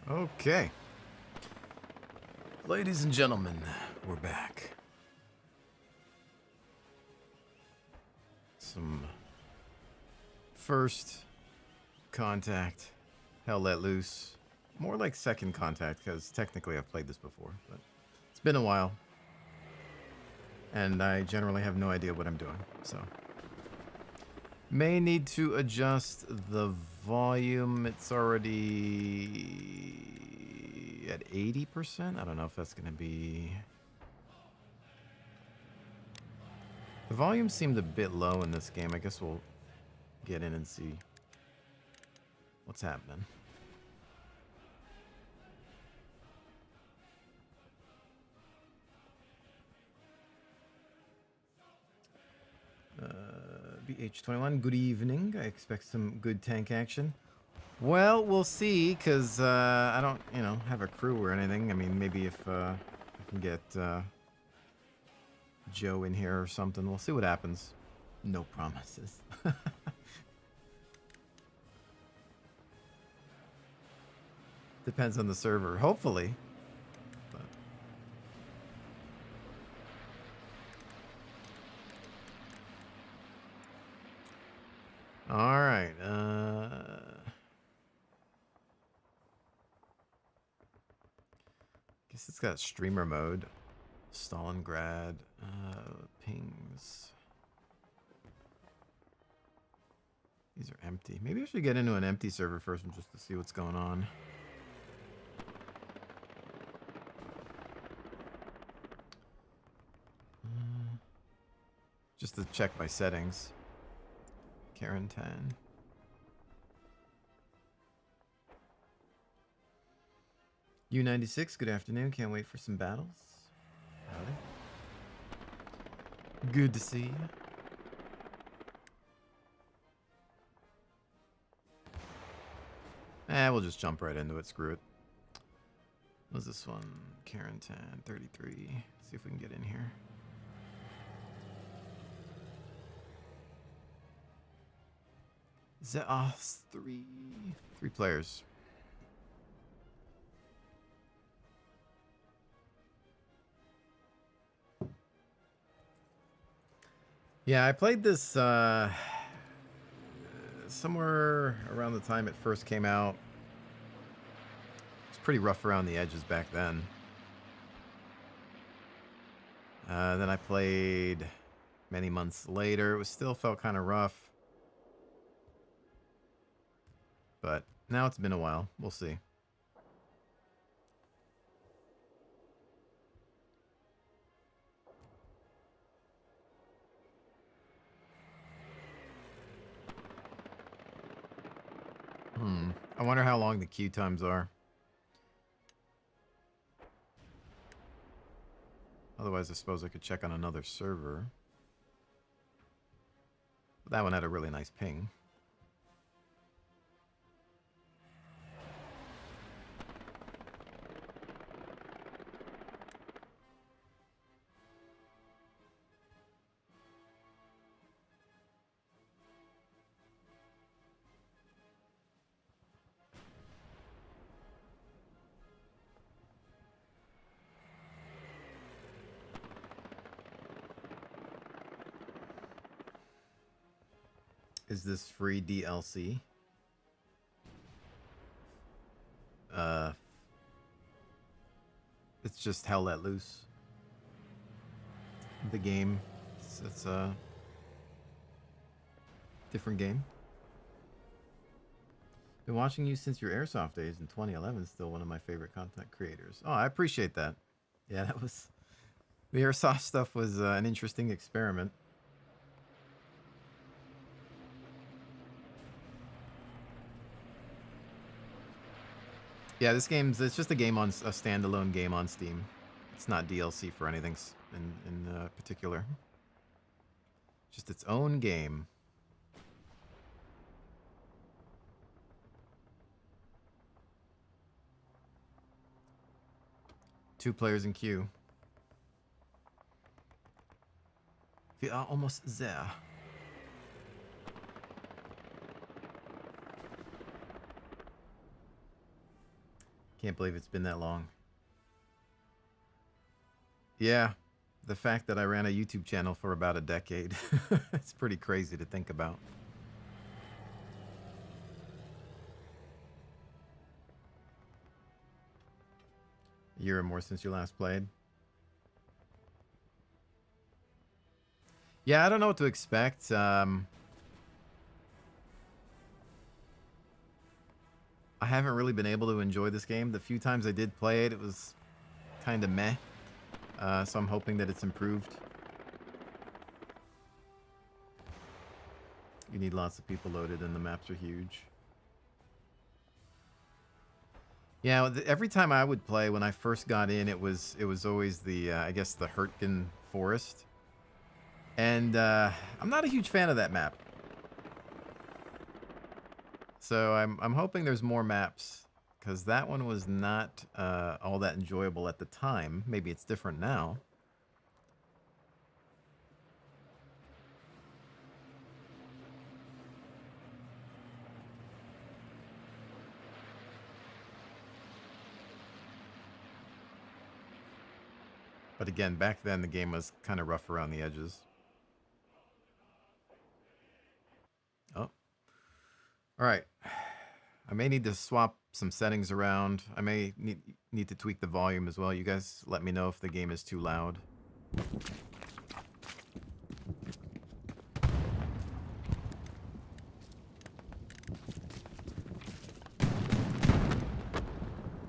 Okay. Ladies and gentlemen, we're back. Some first contact. Hell let loose. More like second contact, because technically I've played this before, but it's been a while. And I generally have no idea what I'm doing, so. May need to adjust the volume. It's already at 80%. I don't know if that's going to be... The volume seemed a bit low in this game. I guess we'll get in and see what's happening. BH21, good evening. I expect some good tank action. Well, we'll see, because I don't, have a crew or anything. I mean, maybe if I can get Joe in here or something. We'll see what happens. No promises. Depends on the server. Hopefully. But. All right. Guess it's got streamer mode. Stalingrad. Pings. These are empty. Maybe I should get into an empty server first and just to see what's going on. Just to check my settings. Karen 10. U96, good afternoon. Can't wait for some battles. Howdy. Good to see you. We'll just jump right into it. Screw it. What's this one? Karen 10, 33. See if we can get in here. Zeos, three players. Yeah, I played this somewhere around the time it first came out. It's pretty rough around the edges back then. Then I played many months later. It still felt kind of rough. But now it's been a while. We'll see. I wonder how long the queue times are. Otherwise, I suppose I could check on another server. But that one had a really nice ping. Is this free DLC? It's just Hell Let Loose. The game. It's a different game. Been watching you since your Airsoft days in 2011. Still one of my favorite content creators. Oh, I appreciate that. Yeah, that was... The Airsoft stuff was an interesting experiment. Yeah, this game's... It's just a game on... A standalone game on Steam. It's not DLC for anything in particular. Just its own game. Two players in queue. We are almost there. Can't believe it's been that long. Yeah, the fact that I ran a YouTube channel for about a decade. It's pretty crazy to think about. A year or more since you last played. Yeah, I don't know what to expect. I haven't really been able to enjoy this game. The few times I did play it, it was kind of meh. So I'm hoping that it's improved. You need lots of people loaded and the maps are huge. Yeah, every time I would play when I first got in, it was always the I guess the Hurtgen Forest. And I'm not a huge fan of that map. So I'm hoping there's more maps, because that one was not all that enjoyable at the time. Maybe it's different now. But again, back then the game was kind of rough around the edges. Oh. All right. I may need to swap some settings around. I may need to tweak the volume as well. You guys let me know if the game is too loud. It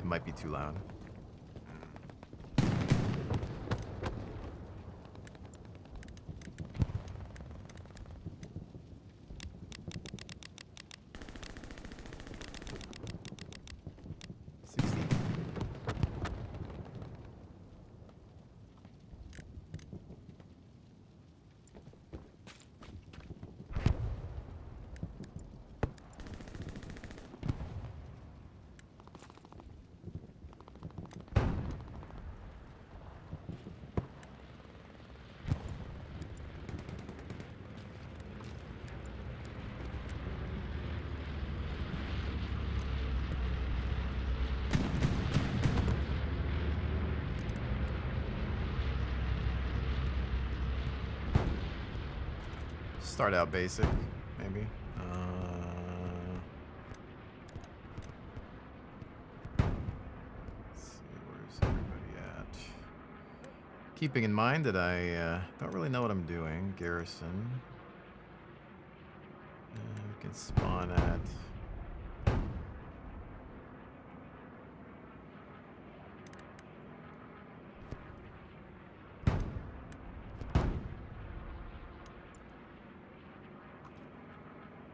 might be too loud. Start out basic, maybe. Let's see, where's everybody at? Keeping in mind that I don't really know what I'm doing. Garrison. We can spawn at...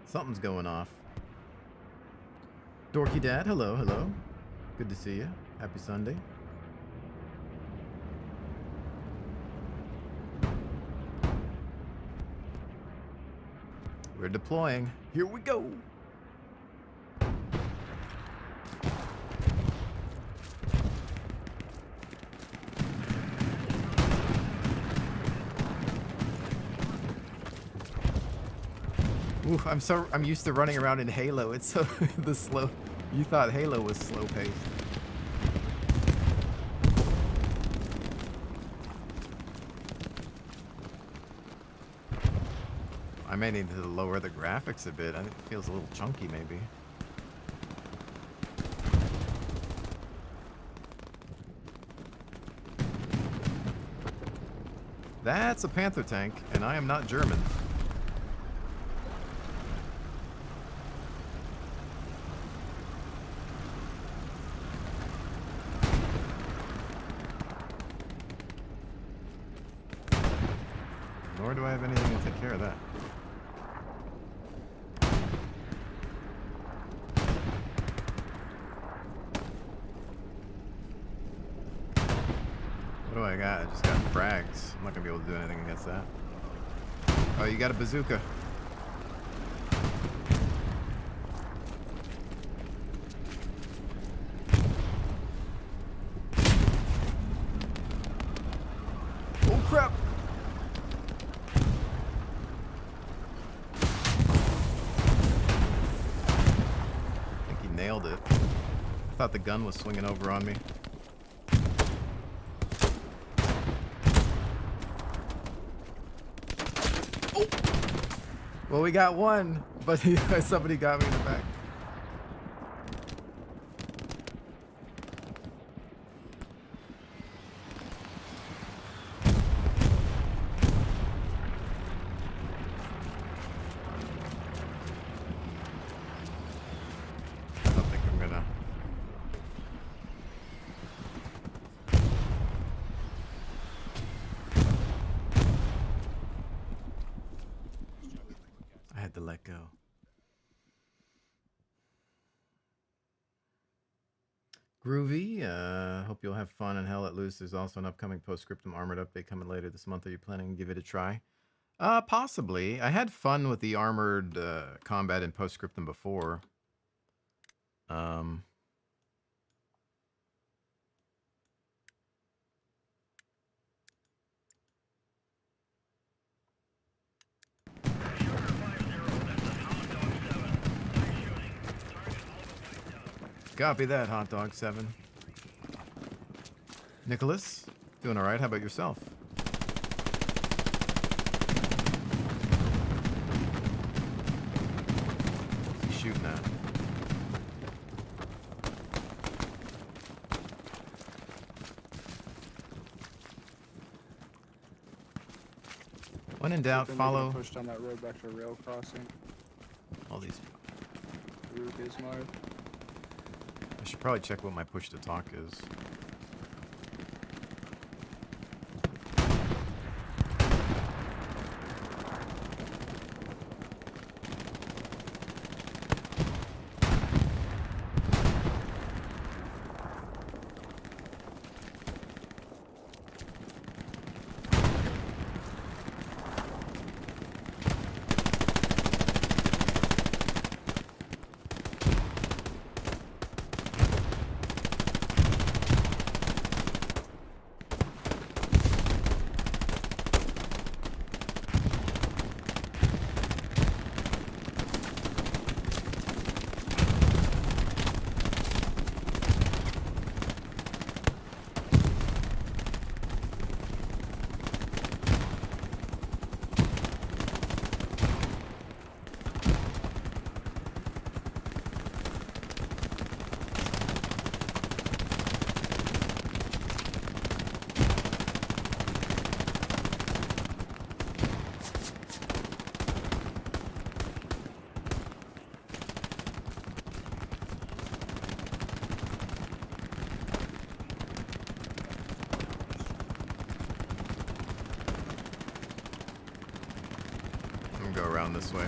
Something's going off. Dorky Dad, hello, hello. Good to see you. Happy Sunday. We're deploying. Here we go. Oof, I'm used to running around in Halo. It's so the slow. You thought Halo was slow paced. I may need to lower the graphics a bit. I think it feels a little chunky maybe. That's a Panther tank, and I am not German. Nor do I have anything to take care of that. What do I got? I just got frags. I'm not gonna be able to do anything against that. Oh, you got a bazooka. Oh crap! I think he nailed it. I thought the gun was swinging over on me. Oh! Well, we got one, but somebody got me in the back. To let go. Groovy, hope you'll have fun in Hell Let Loose. There's also an upcoming Postscriptum Armored update coming later this month. Are you planning to give it a try? Possibly. I had fun with the armored combat in Postscriptum before. Copy that, Hot Dog 7. Nicholas, doing all right? How about yourself? What's he shooting at? When in doubt, follow. Pushed on that road back to rail crossing. All these. Through Bismarck. I should probably check what my push to talk is. Go around this way.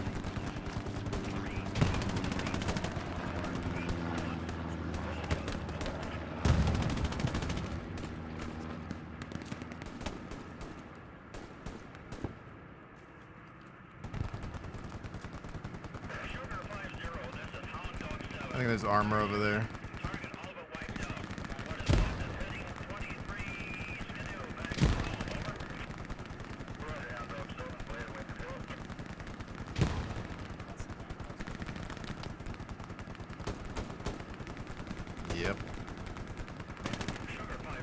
I think there's armor over there. Yep.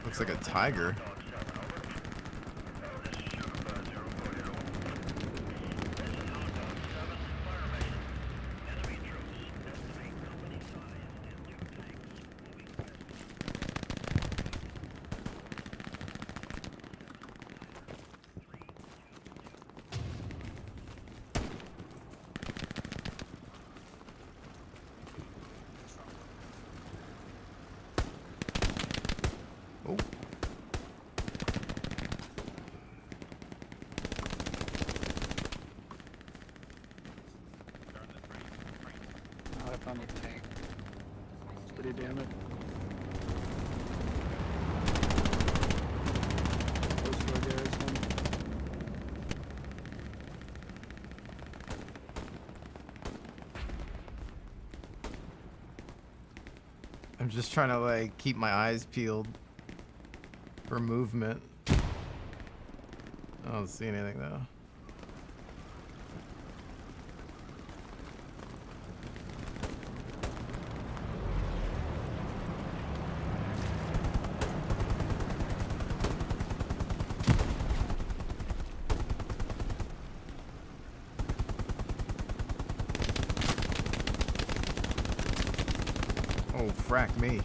Looks like a tiger. Oh. I found a tank. It's pretty damaged. Close to our garrison. I'm just trying to like keep my eyes peeled for movement. I don't see anything though. Oh, frack me.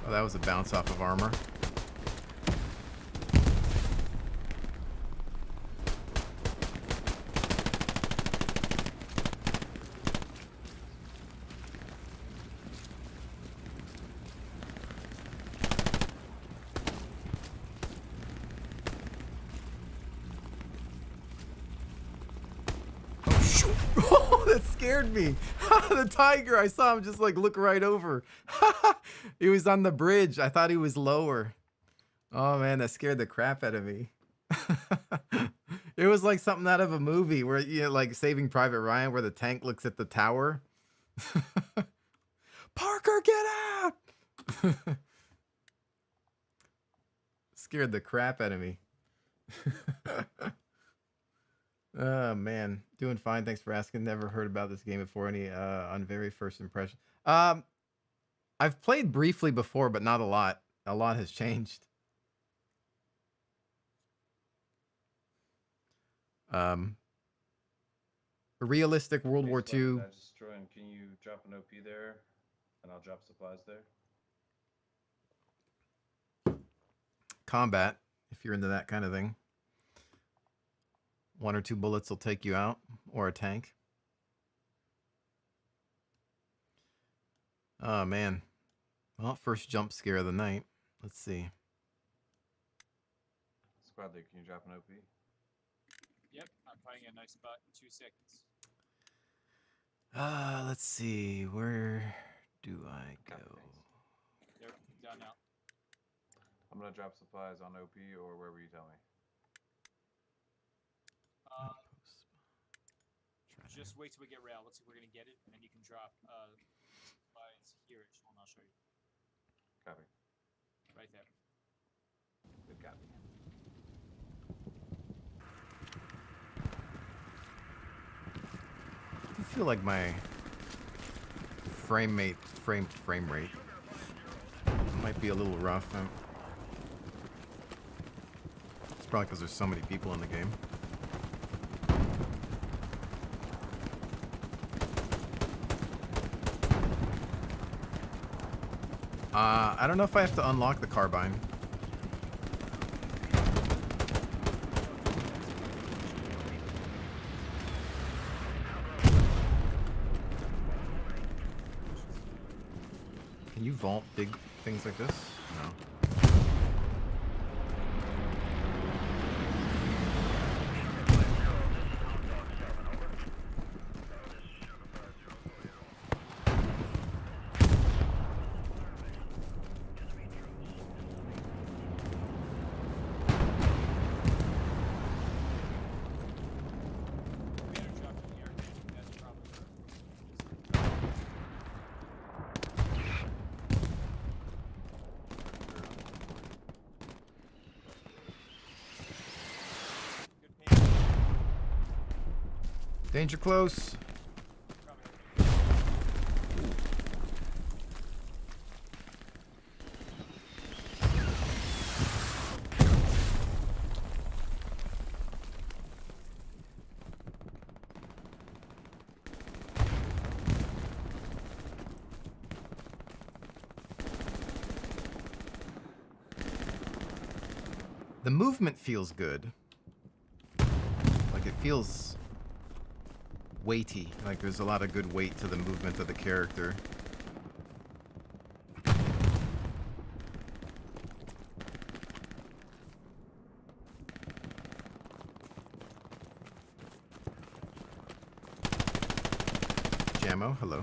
Oh, that was a bounce off of armor. Oh, shoot. Oh, that scared me. The tiger, I saw him just like look right over. He was on the bridge. I thought he was lower. Oh man, that scared the crap out of me. It was like something out of a movie where, you know, like Saving Private Ryan, where the tank looks at the tower. Parker, get out! Scared the crap out of me. Oh man, doing fine. Thanks for asking. Never heard about this game before. Any on very first impression. I've played briefly before, but not a lot. A lot has changed. A realistic World War II. Can you drop an OP there, and I'll drop supplies there? Combat, if you're into that kind of thing. 1 or 2 bullets will take you out, or a tank. Oh man. Well, first jump scare of the night. Let's see. Squad leader, can you drop an OP? Yep, I'm finding a nice spot in 2 seconds. Let's see. Where do I go? Yep, done now. I'm gonna drop supplies on OP or wherever you tell me. Just wait till we get rail. Let's see if we're gonna get it, and then you can drop supplies here. And I'll show you. Copy. Right there. Good copy. I feel like my frame rate might be a little rough. It's probably because there's so many people in the game. I don't know if I have to unlock the carbine. Can you vault big things like this? No. Danger close. The movement feels good. Like it feels weighty. Like there's a lot of good weight to the movement of the character. Jammo, hello.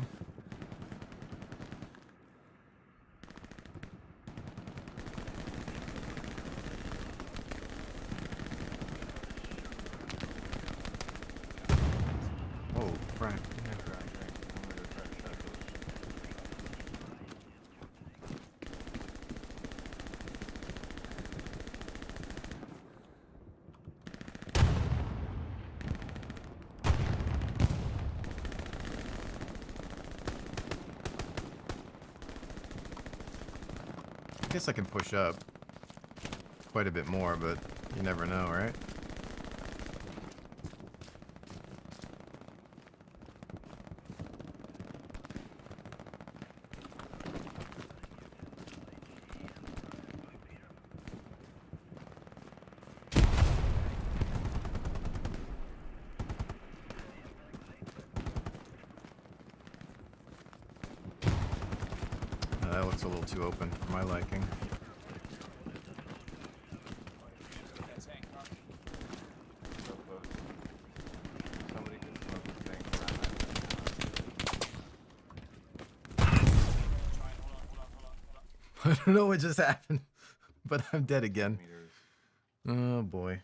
fry. Yeah. I'm gonna go try to shot those. I guess I can push up quite a bit more, but you never know, right? That looks a little too open for my liking. That tank, huh? So close. Somebody can smoke the tank around Try and hold on. I don't know what just happened, but I'm dead that again. meters. Oh boy.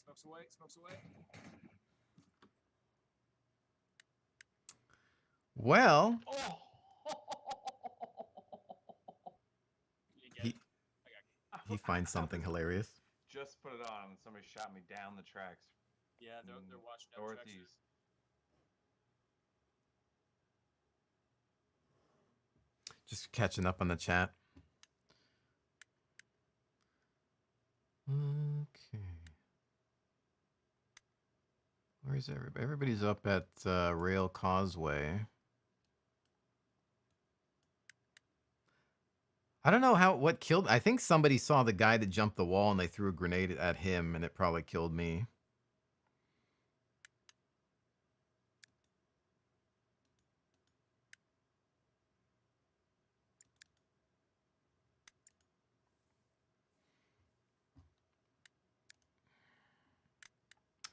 Smokes away, smokes away. Well, Oh! You didn't get he it. I got you. he finds something hilarious. Just put it on, and somebody shot me down the tracks. Yeah, they're watching down the tracks. Northeast. Just catching up on the chat. Okay. Where's everybody? Everybody's up at Rail Causeway. I don't know what killed. I think somebody saw the guy that jumped the wall and they threw a grenade at him and it probably killed me.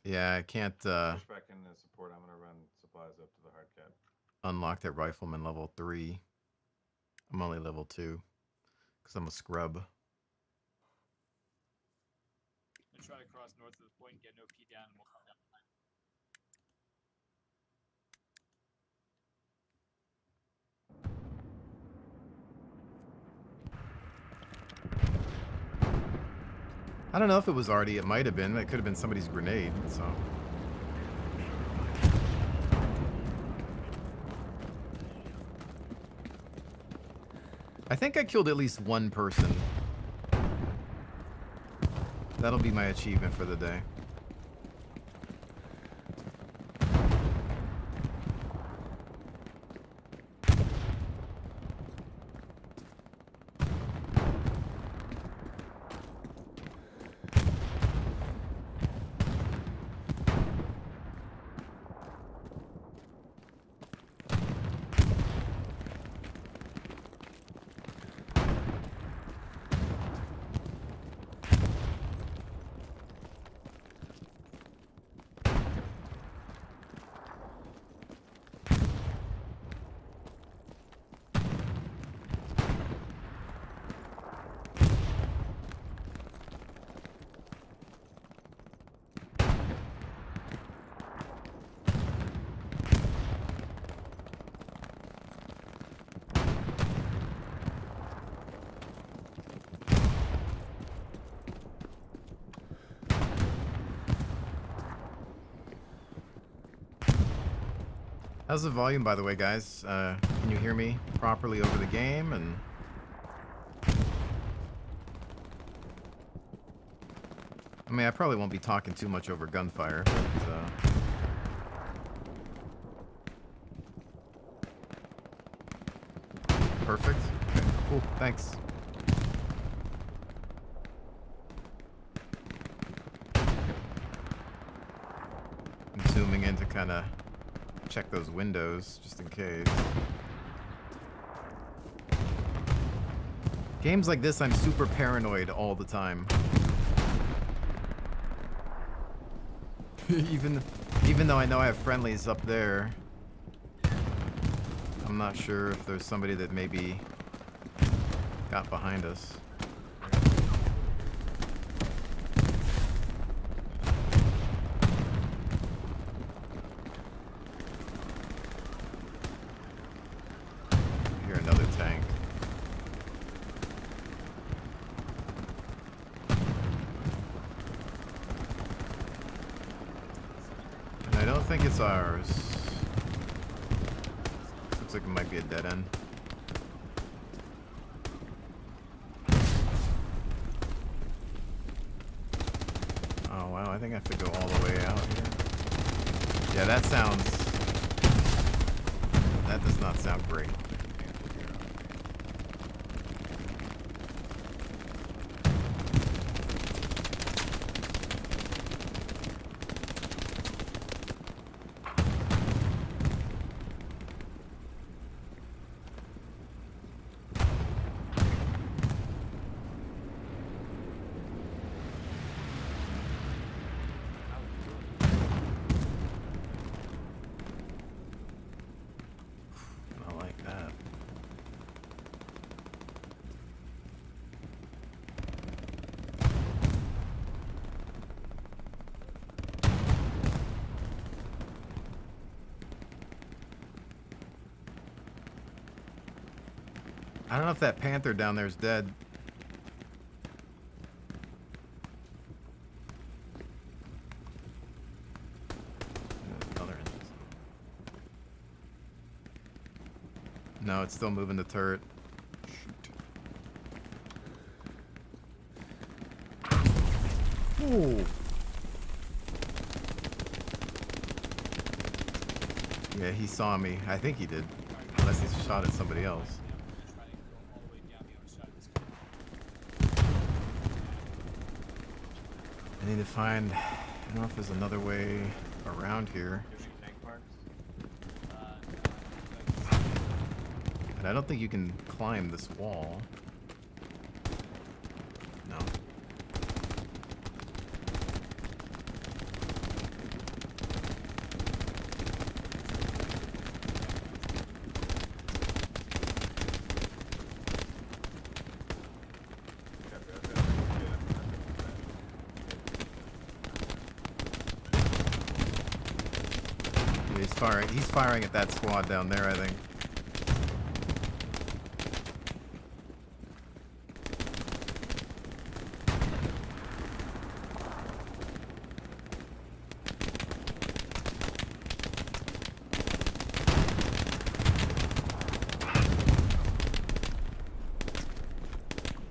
Yeah, I can't Push back into support. I'm gonna run supplies up to the hard cap. unlock that rifleman level 3. I'm only level 2 because I'm a scrub. I'm gonna try to cross north of the point and get an OP down, and we'll come down. I don't know if it was already. It might have been. It could have been somebody's grenade. So. I think I killed at least one person. That'll be my achievement for the day. How's the volume, by the way, guys? Can you hear me properly over the game? And I mean, I probably won't be talking too much over gunfire, but perfect. Okay, cool. Thanks. I'm zooming in to kind of check those windows just in case. Games like this, I'm super paranoid all the time. even though I know I have friendlies up there, I'm not sure if there's somebody that maybe got behind us. it's ours. Looks like it might be a dead end. Oh wow, I think I have to go all the way out here. Yeah, that does not sound great. I like that. I don't know if that panther down there is dead. Another engine. No, it's still moving the turret. Shoot. Ooh. Yeah, he saw me. I think he did. Unless he shot at somebody else. Try to go all the way down the other side of this. I need to find... I don't know if there's another way around here. There's your tank parks. And I don't think you can climb this wall. No. Yeah, he's firing at that squad down there, I think.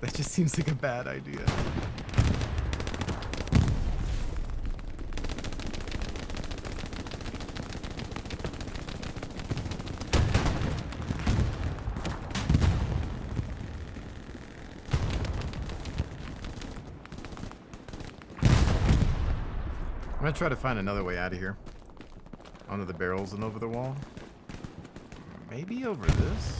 That just seems like a bad idea. I'm gonna try to find another way out of here. Onto the barrels and over the wall. Maybe over this?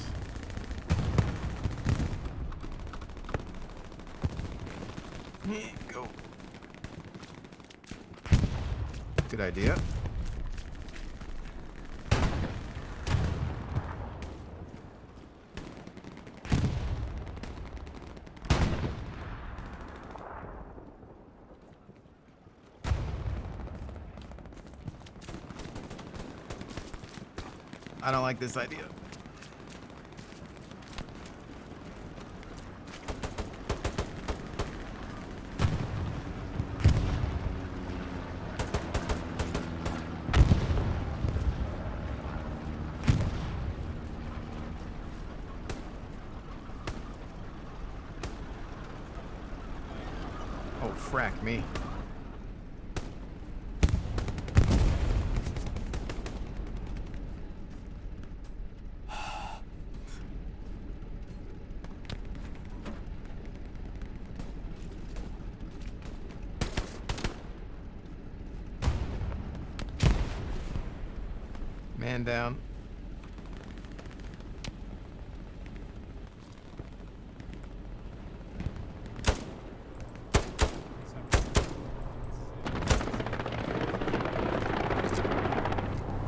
Go. Good idea. I don't like this idea. Oh, frack me. Man down.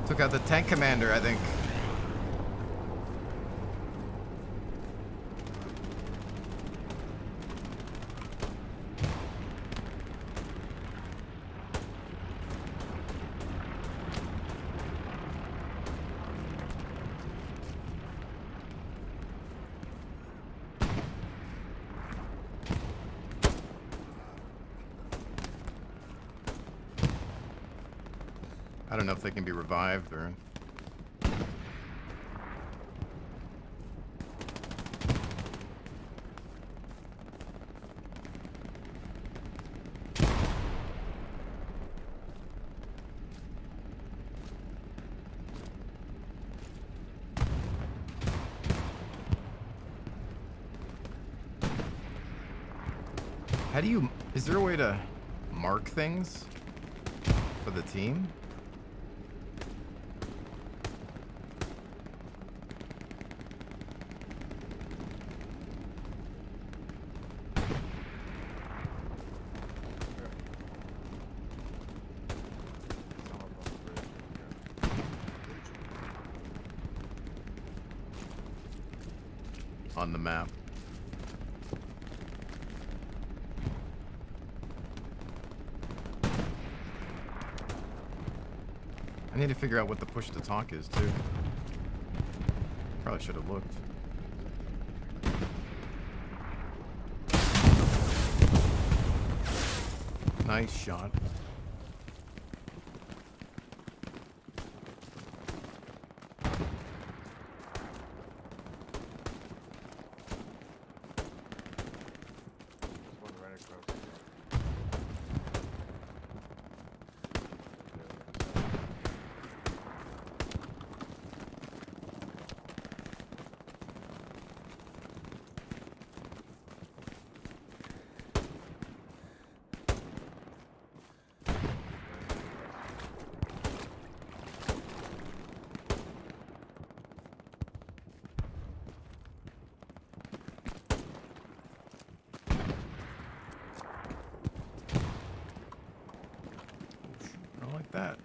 Took out the tank commander, I think. I don't know if they can be revived or... How do you... Is there a way to mark things for the team? Some up on the bridge. On the map. I need to figure out what the push to talk is too. Probably should have looked. Nice shot. There's one right across the road. I don't like that.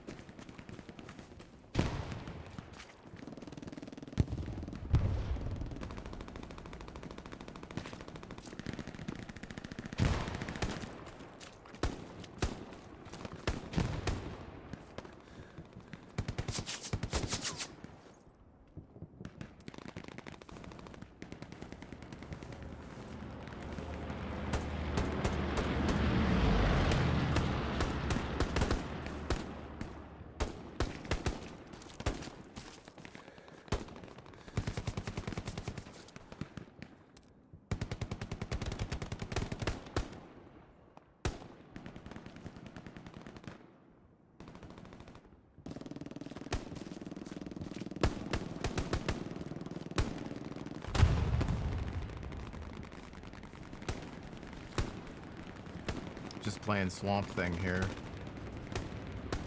Just playing Swamp Thing here.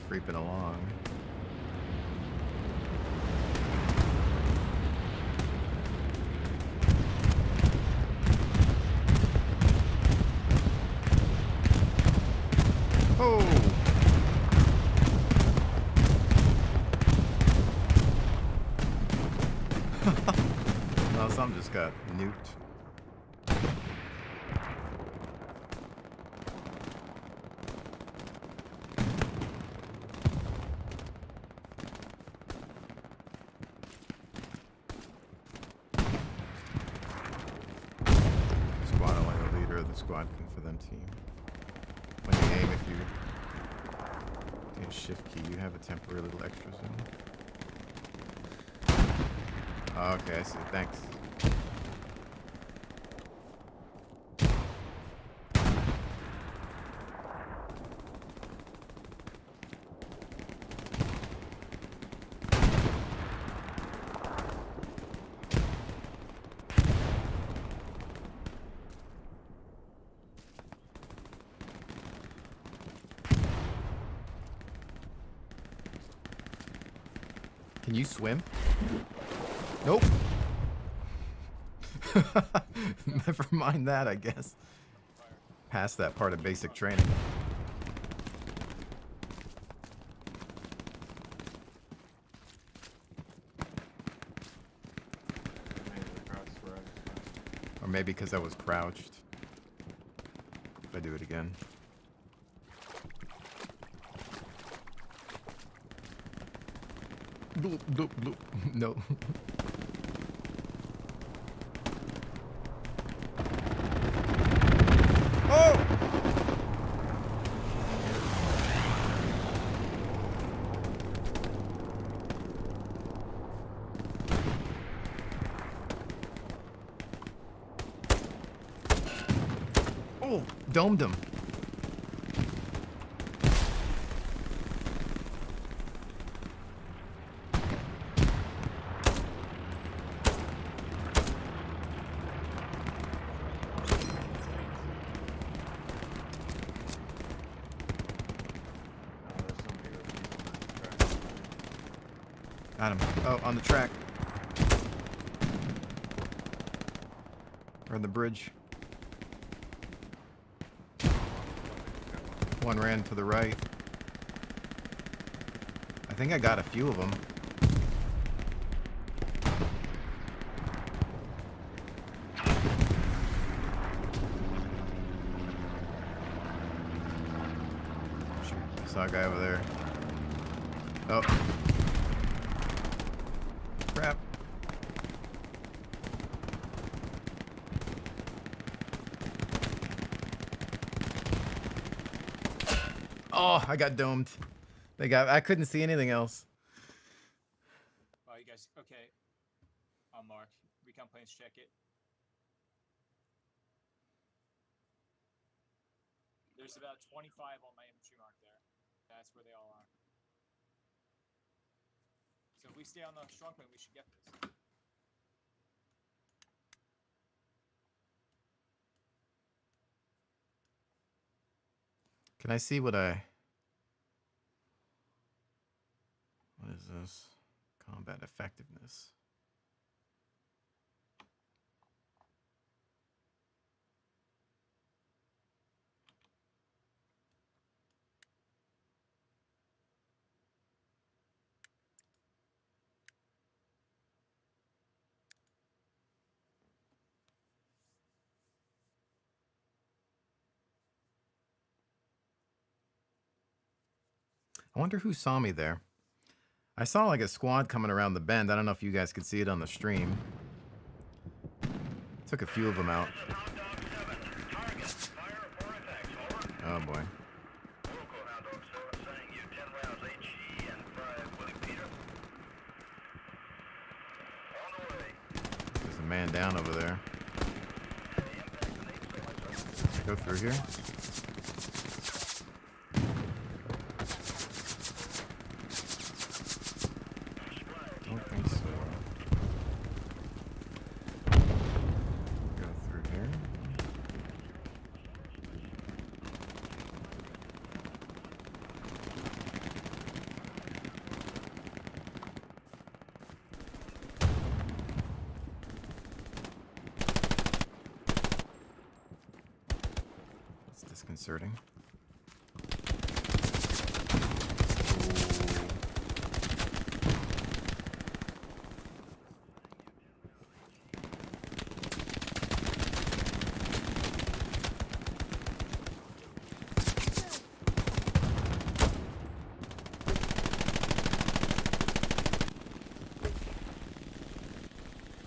Creeping along. Oh! Well, some just got nuked. Squad only the leader of the squad can for them team. When you aim, if you hit shift key, you have a temporary little extra zoom. Oh, okay, I see. Thanks. Can you swim? Nope. Never mind that, I guess. Past that part of basic training. Made it across where I was Or maybe because I was crouched. If I do it again. Bloop, bloop, bloop. No. Oh! Domed him. Oh, there's somebody with people on the track. Got him. Oh, on the track. Or on the bridge. One ran to the right. I think I got a few of them. Shoot, I saw a guy over there. Oh. Crap. Oh, I got domed. I couldn't see anything else. Oh, you guys, okay. I'll mark. Recon planes, check it. There's about 25 on my infantry mark there. That's where they all are. So if we stay on the strong plane, we should get this. Can I see what is this? Combat effectiveness. I wonder who saw me there. I saw like a squad coming around the bend. I don't know if you guys could see it on the stream. Took a few of them out. Oh boy. There's a man down over there. Go through here. Don't think so. Go through here. That's disconcerting.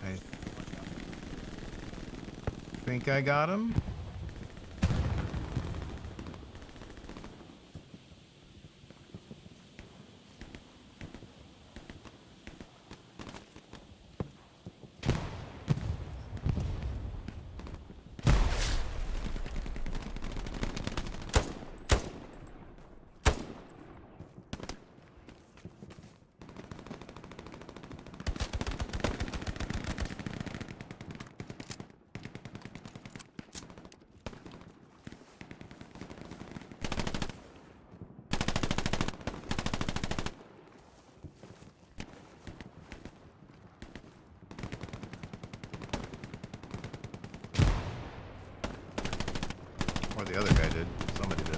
I think I got him. Or the other guy did. Somebody did.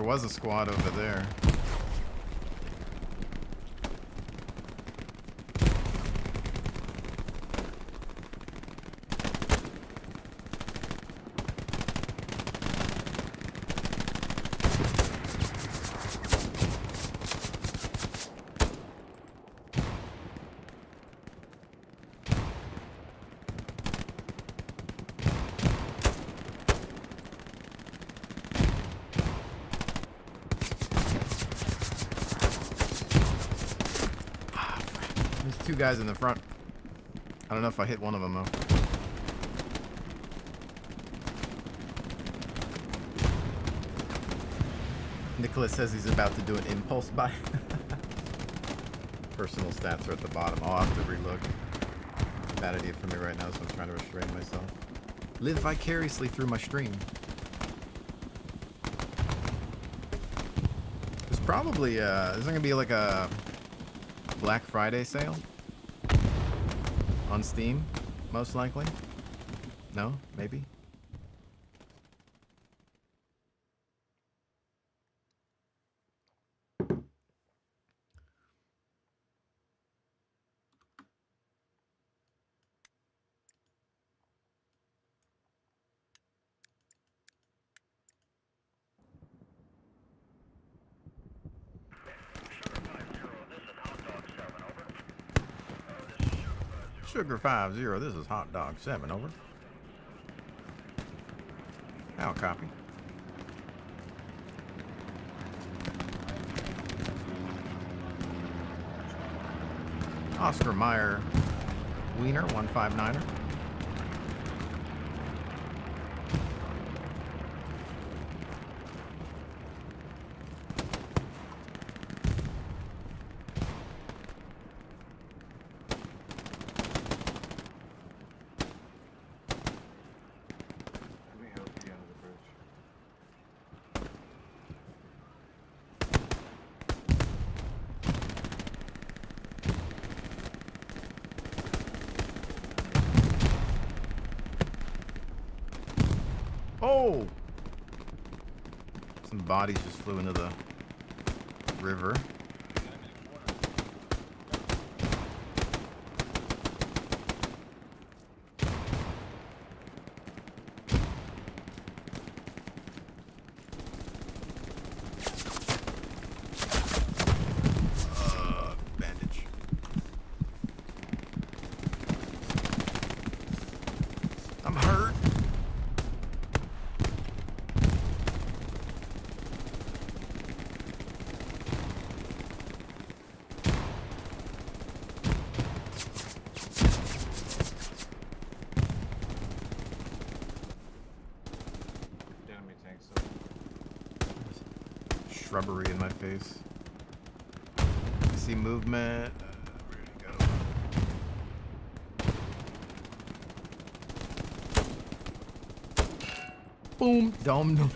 There was a squad over there. There's two guys in the front. I don't know if I hit one of them though. Nicholas says he's about to do an impulse buy. Personal stats are at the bottom. I'll have to relook. Bad idea for me right now, so I'm trying to restrain myself. Live vicariously through my stream. There's probably there's gonna be like a Black Friday sale on Steam, most likely. No, maybe. Sugar 50, this is Hot Dog 7, over. I'll copy. Oscar Meyer Wiener 159er. Let me help you under the bridge. Oh! Some bodies just flew into the river. Bandage. I'm hurt. Enemy tanks up. Shrubbery in my face. I see movement. Where'd he go? Boom. Dum.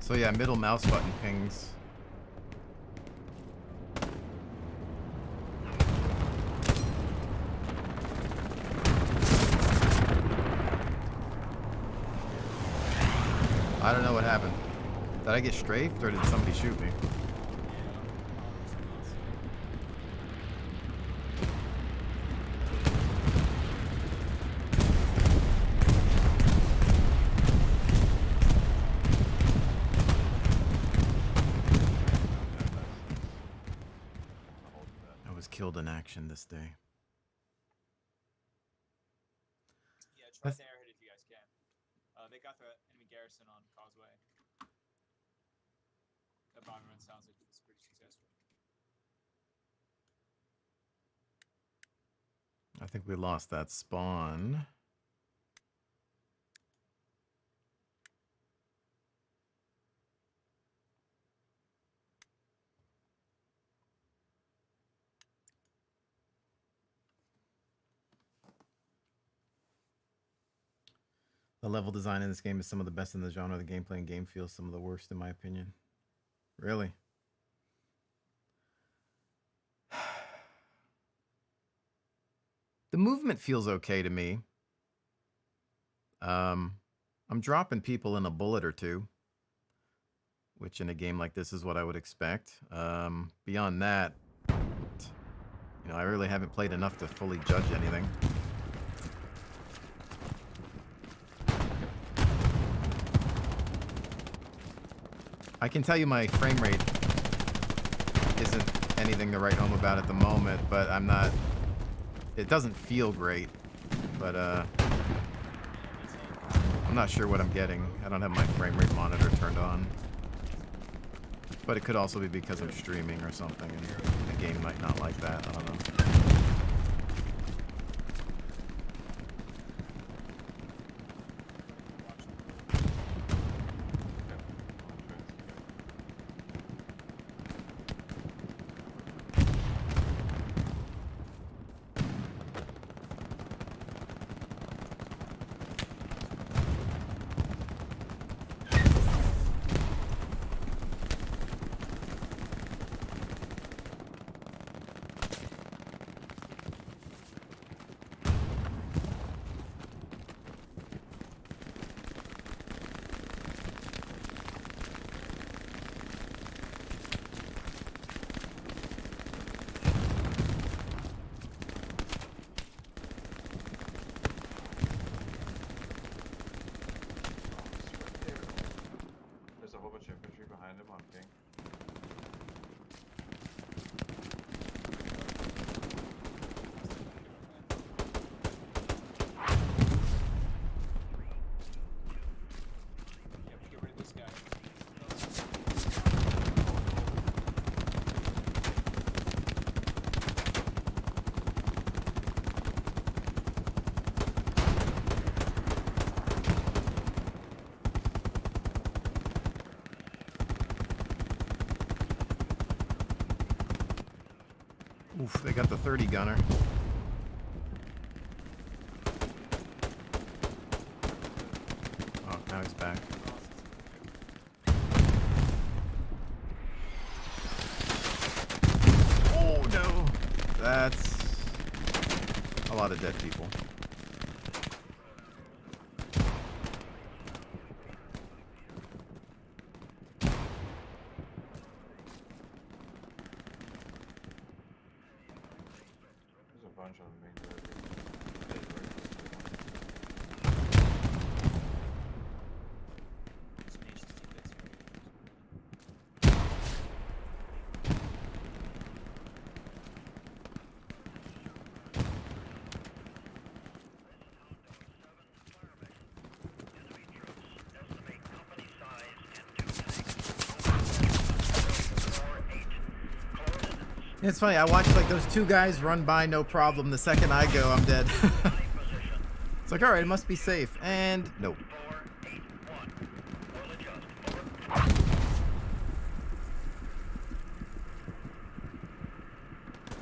So yeah, middle mouse button pings. I don't know what happened. Did I get strafed or did somebody shoot me? I was killed in action this day. Yeah, try to airhead if you guys can. They got the enemy garrison on Causeway. That bomb run sounds like it's pretty successful. I think we lost that spawn. The level design in this game is some of the best in the genre. The gameplay and game feel some of the worst in my opinion. Really? The movement feels okay to me. I'm dropping people in a bullet or two, which in a game like this is what I would expect. Beyond that, you know, I really haven't played enough to fully judge anything. I can tell you my frame rate isn't anything to write home about at the moment, but I'm not... It doesn't feel great, but I'm not sure what I'm getting. I don't have my frame rate monitor turned on. But it could also be because I'm streaming or something, and the game might not like that. I don't know. There's a whole bunch of infantry behind him on ping. Yeah, we get rid of this guy. Oof, they got the 30 gunner. Oh, now he's back. Oh no! That's a lot of dead people. There's a bunch on the main road. This nation's defense area. It's funny, I watched like those two guys run by no problem. The second I go, I'm dead. It's like, alright, it must be safe. And nope.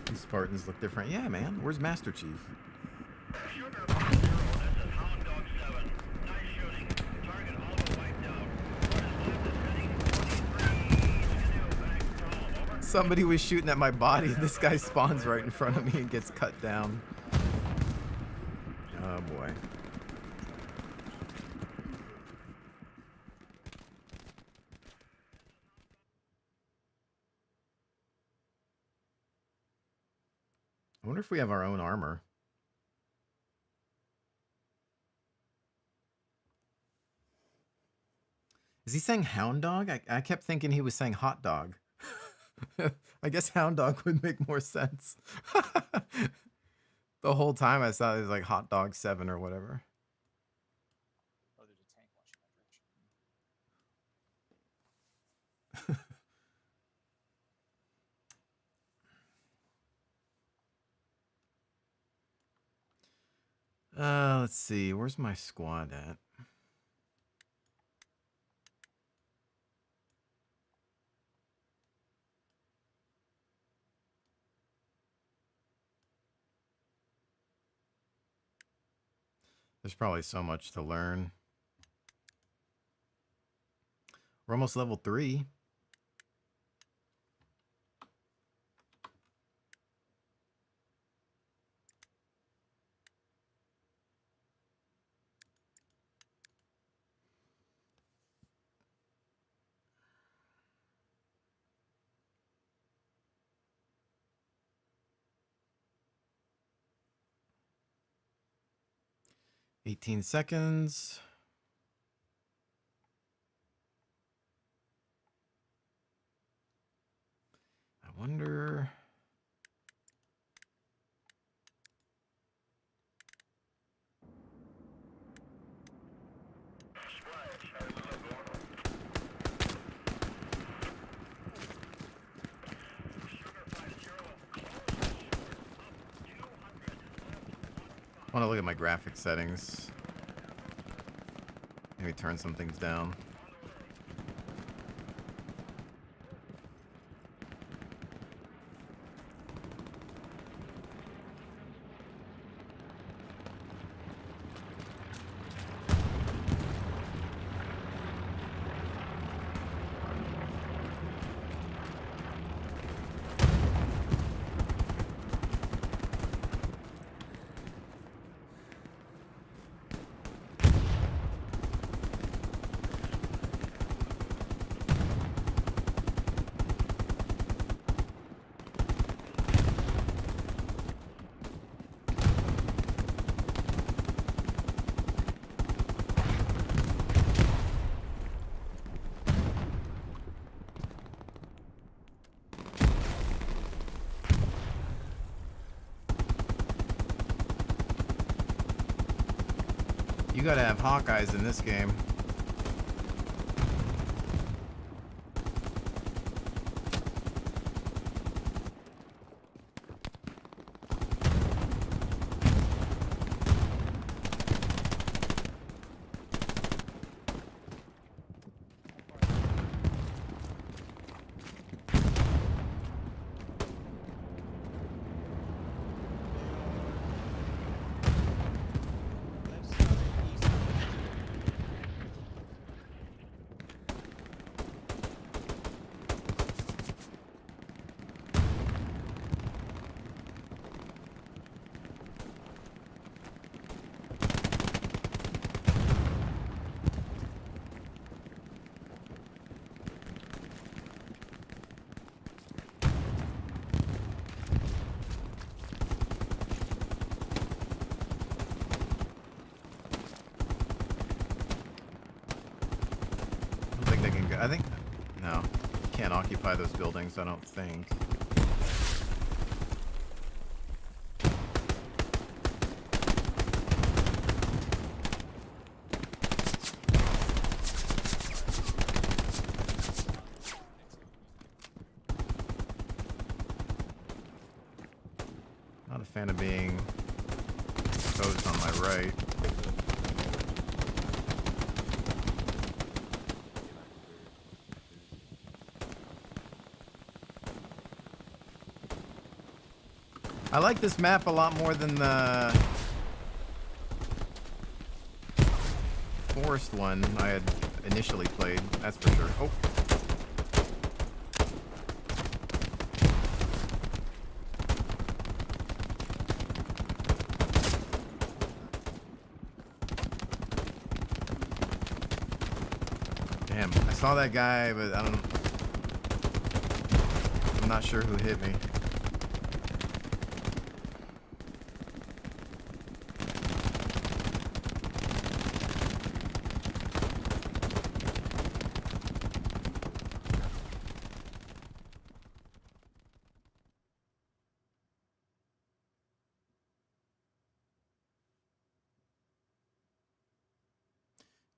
These Spartans look different. Yeah, man. Where's Master Chief? Somebody was shooting at my body. This guy spawns right in front of me and gets cut down. Oh boy. I wonder if we have our own armor. Is he saying hound dog? I kept thinking he was saying hot dog. I guess hound dog would make more sense. The whole time I thought it was like hot dog 7 or whatever. Oh, there's a tank watching my direction. Let's see. Where's my squad at? There's probably so much to learn. We're almost level 3. 18 seconds. I wonder. I want to look at my graphics settings. Maybe turn some things down. You gotta have Hawkeyes in this game. I think they can go. I think no, you can't occupy those buildings. I don't think. Not a fan of being exposed on my right. I like this map a lot more than the forest one I had initially played, that's for sure. Oh. Damn, I saw that guy, but I'm not sure who hit me.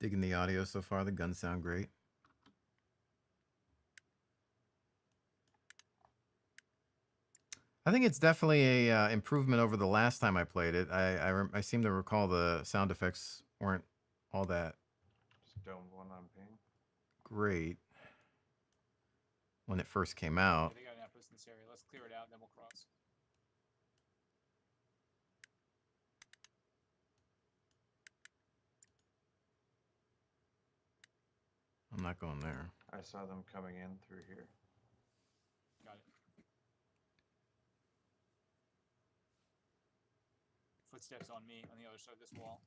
Digging the audio so far. The guns sound great. I think it's definitely a improvement over the last time I played it. I seem to recall the sound effects weren't all that Stone one on ping. great when it first came out. They got an outpost in this area. Let's clear it out, and then we'll cross. I'm not going there. I saw them coming in through here. Got it. Footsteps on me on the other side of this wall.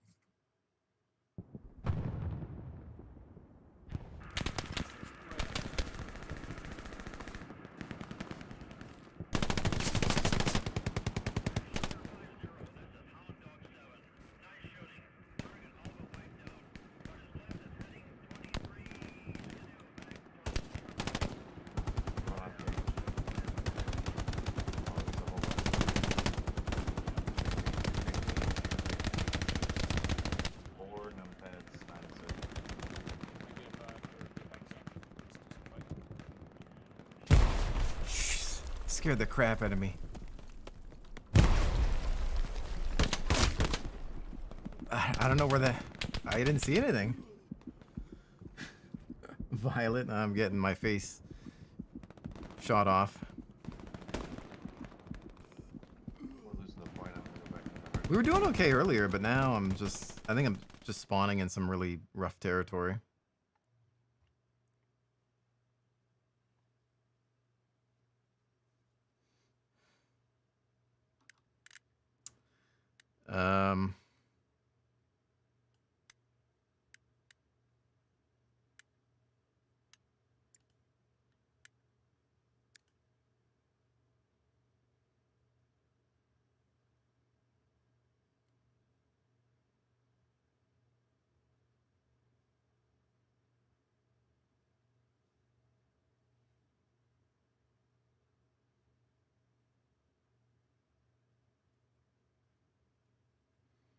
scared the crap out of me. I don't know where I didn't see anything. Violet, I'm getting my face shot off. We're losing the point. I'm gonna go back to the We were doing okay earlier, but now I think I'm just spawning in some really rough territory. Um,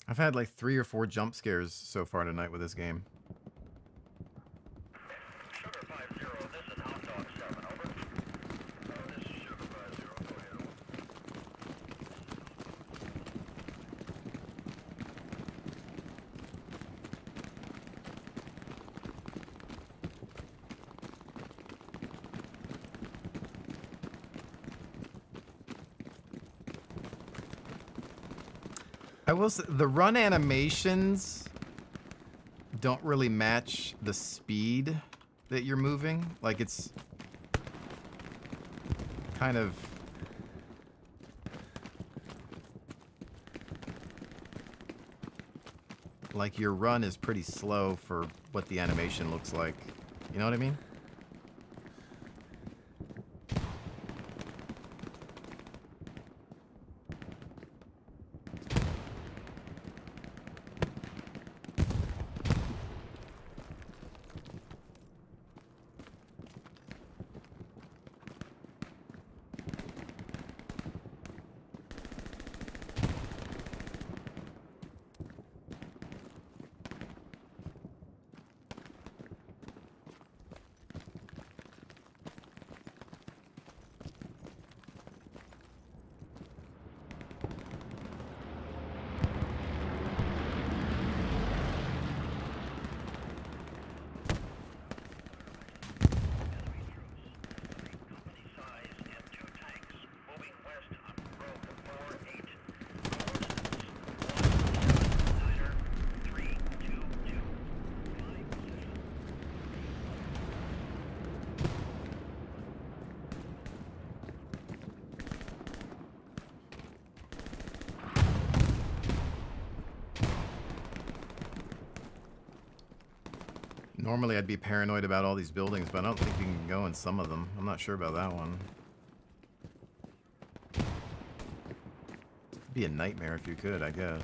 I've had like 3 or 4 jump scares so far tonight with this game. Sugar 50, this is Hot Dog 7, over. This is Sugar 50, go ahead, over. I will say, the run animations don't really match the speed that you're moving. Like, it's kind of... like, your run is pretty slow for what the animation looks like. You know what I mean? Normally I'd be paranoid about all these buildings, but I don't think you can go in some of them. I'm not sure about that one. It'd be a nightmare if you could, I guess.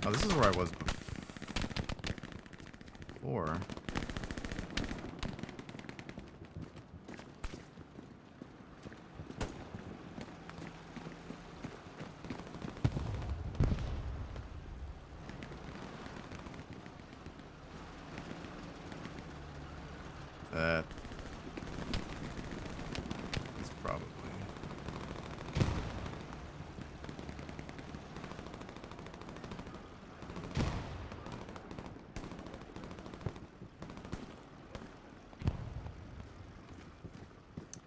Oh, this is where I was before. That is probably...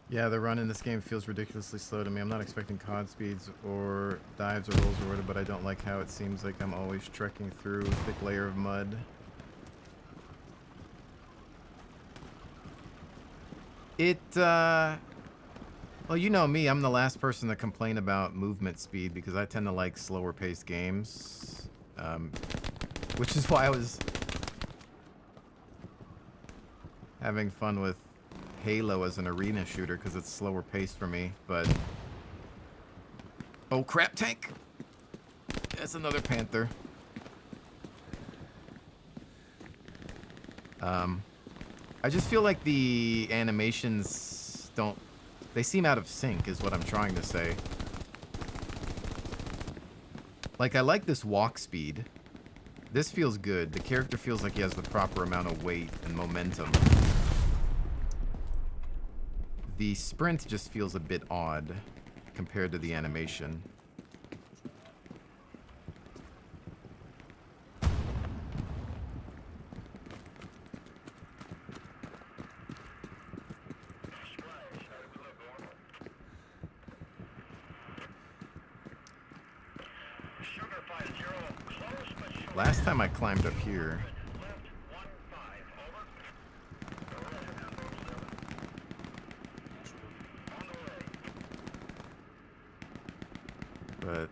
Yeah, the run in this game feels ridiculously slow to me. I'm not expecting COD speeds or dives or rolls or whatever, but I don't like how it seems like I'm always trekking through a thick layer of mud. Well, you know me, I'm the last person to complain about movement speed because I tend to like slower paced games. Which is why I was having fun with Halo as an arena shooter because it's slower paced for me, but... Oh crap, tank! That's another Panther. I just feel like the animations don't... They seem out of sync, is what I'm trying to say. Like, I like this walk speed. This feels good. The character feels like he has the proper amount of weight and momentum. The sprint just feels a bit odd compared to the animation. Last time I climbed up here... But...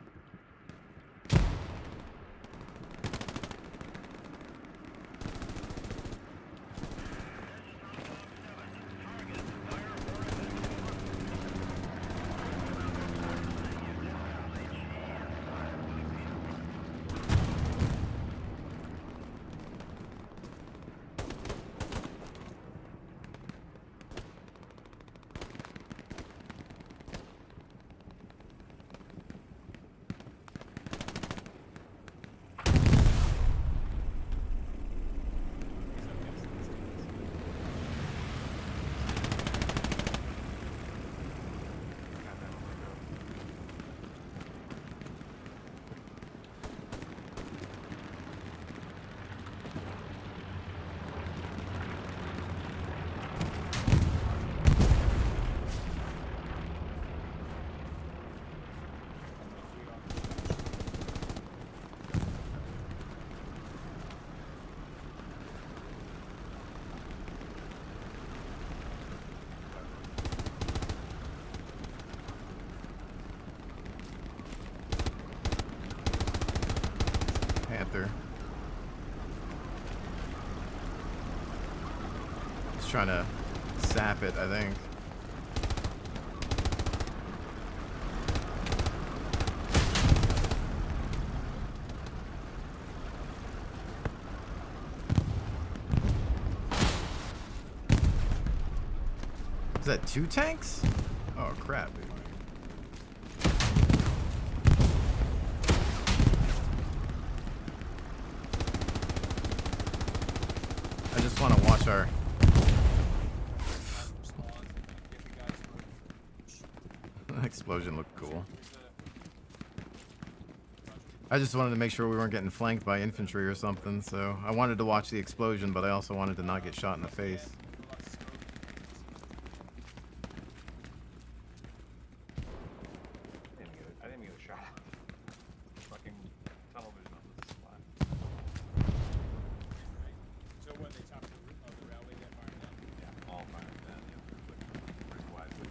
Panther. Just trying to sap it, I think. Is that 2 tanks? Oh crap, dude. I just want to watch our... explosion looked cool. I just wanted to make sure we weren't getting flanked by infantry or something, so I wanted to watch the explosion, but I also wanted to not get shot in the face. I didn't get a shot. Fucking tunnel vision on this spot. So when they top the railway, they're firing them. Yeah, all fired down. Yeah, pretty wisely.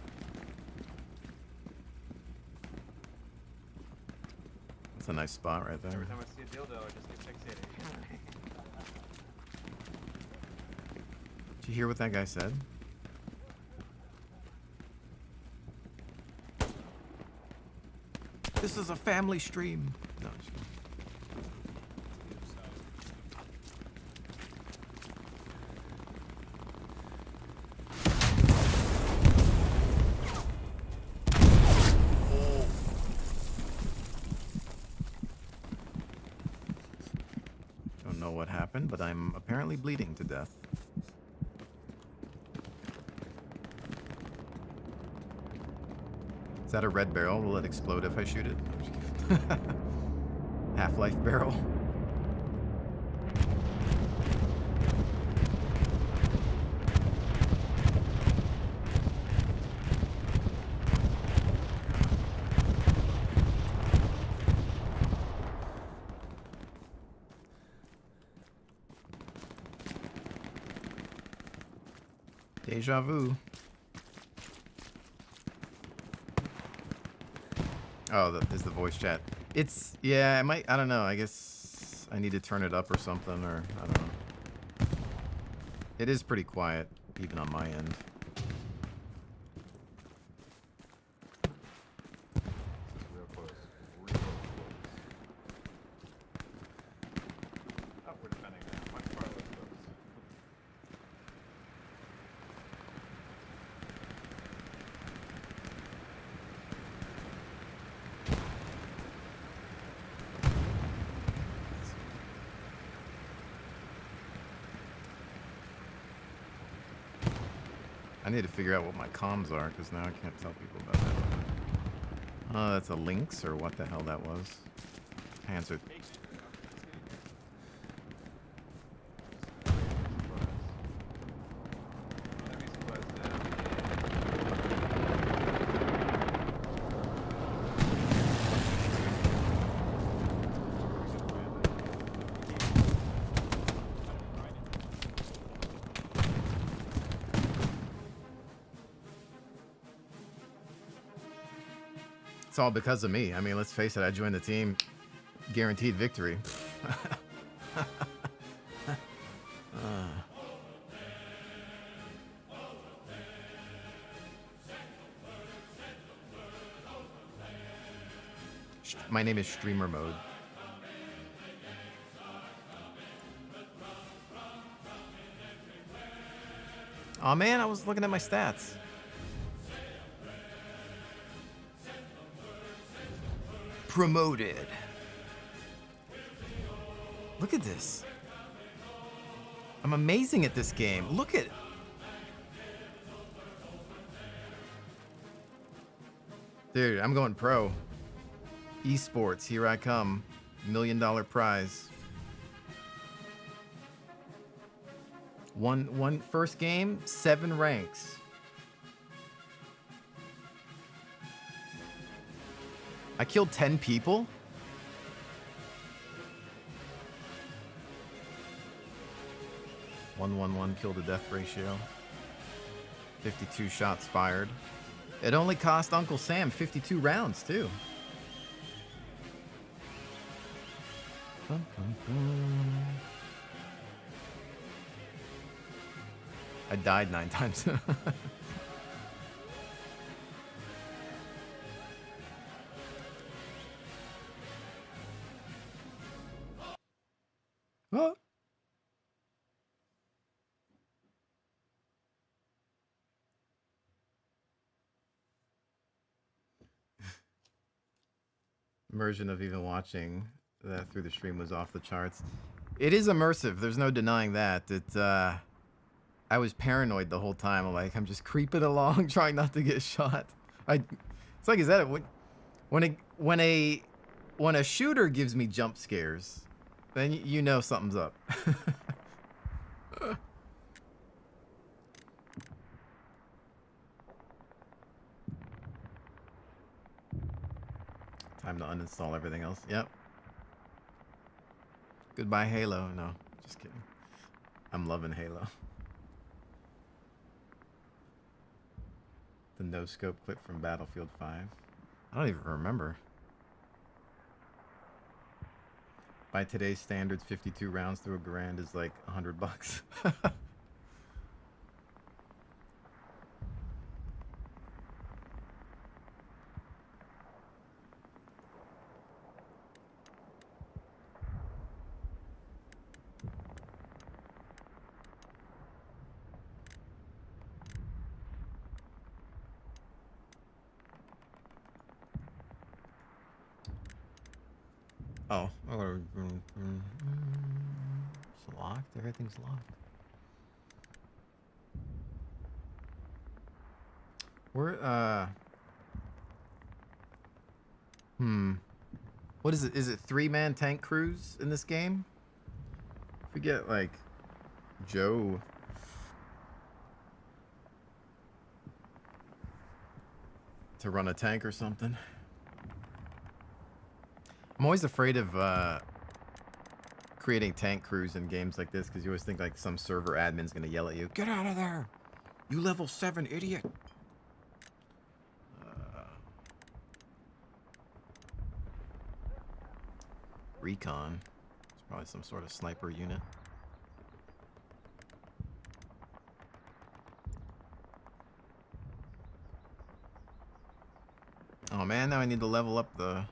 That's a nice spot right there. Every time I see a dildo, I just get fixated. Did you hear what that guy said? This is a family stream. No, just kidding. Don't know what happened, but I'm apparently bleeding to death. Is that a red barrel? Will it explode if I shoot it? I'm just kidding. Half-life barrel. Deja vu. Oh, that is the voice chat. It's, yeah, I don't know, I guess I need to turn it up or something, or, I don't know. It is pretty quiet, even on my end. Real close. Real close. Oh, we're defending now. Much farther close. I need to figure out what my comms are, because now I can't tell people about that. Oh, that's a lynx, or what the hell that was. Hands are... It's all because of me. I mean, let's face it, I joined the team. Guaranteed victory. My name is Streamer Mode. Oh man, I was looking at my stats. Promoted. Look at this. I'm amazing at this game. Look at it. Dude, I'm going pro. Esports, here I come. $1 million prize. One first game, 7 ranks. I killed 10 people? (1-1-1) kill to death ratio. 52 shots fired. It only cost Uncle Sam 52 rounds, too. Bum, bum, bum. I died 9 times. Oh. Immersion of even watching that through the stream was off the charts. It is immersive. There's no denying that. I was paranoid the whole time. I'm just creeping along, trying not to get shot. It's like, is that it? When a shooter gives me jump scares, then you know something's up. Time to uninstall everything else. Yep. Goodbye, Halo. No, just kidding. I'm loving Halo. The no-scope clip from Battlefield 5. I don't even remember. By today's standards, 52 rounds through a grand is like $100. Oh, it's locked. Everything's locked. We're what is it? Is it 3-man tank crews in this game? If we get like Joe to run a tank or something. I'm always afraid of creating tank crews in games like this because you always think like some server admin's gonna yell at you, "Get out of there, you level 7 idiot!" Recon. It's probably some sort of sniper unit. Oh man, now I need to level up the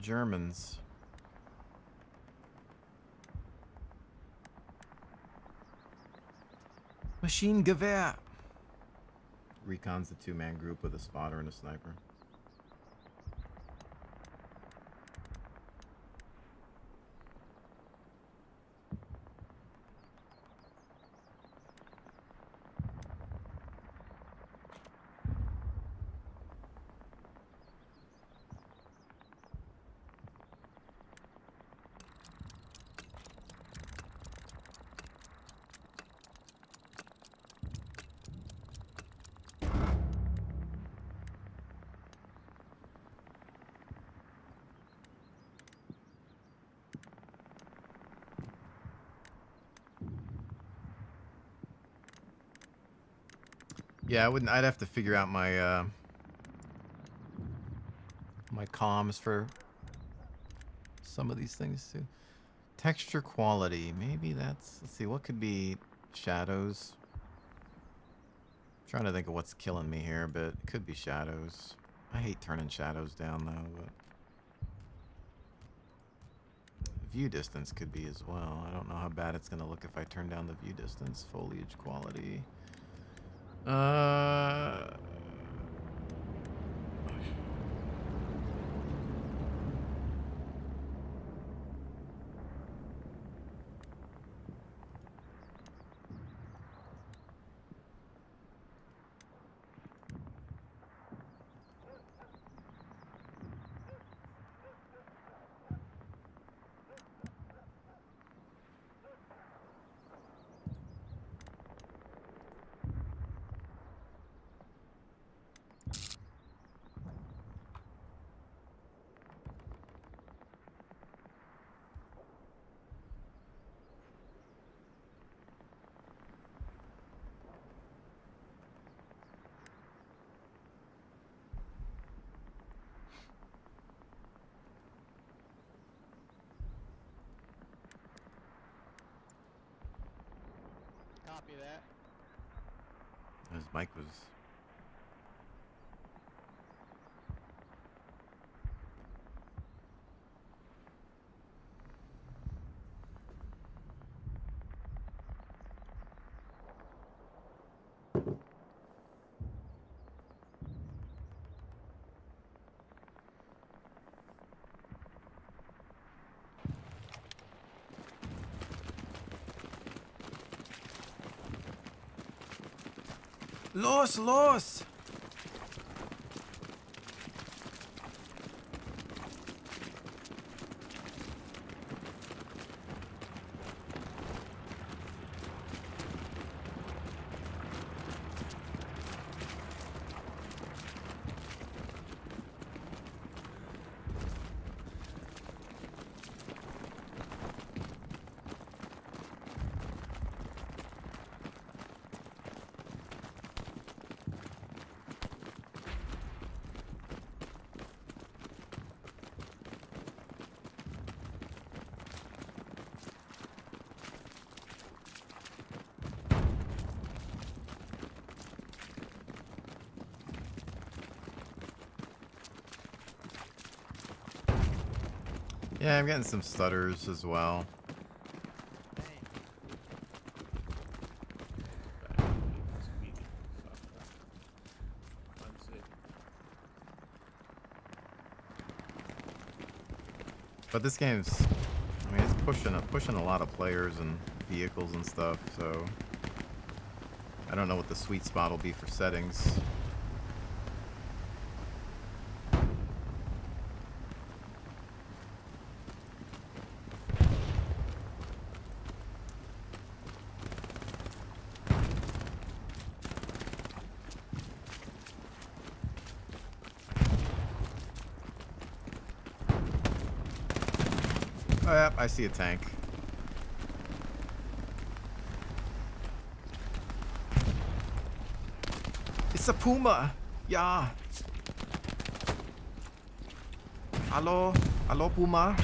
Germans. Machine Gewehr. Recon's the 2-man group with a spotter and a sniper. Yeah, I wouldn't. I'd have to figure out my my comms for some of these things too. Texture quality. Maybe that's. Let's see. What could be shadows? Trying to think of what's killing me here, but it could be shadows. I hate turning shadows down though, but view distance could be as well. I don't know how bad it's gonna look if I turn down the view distance. Foliage quality. Copy that. His mic was. Los, los! Yeah, I'm getting some stutters as well. But this game's, I mean, it's pushing a lot of players and vehicles and stuff, so I don't know what the sweet spot will be for settings. Oh, yeah, I see a tank. It's a Puma! Yeah! Hello? Hello, Puma?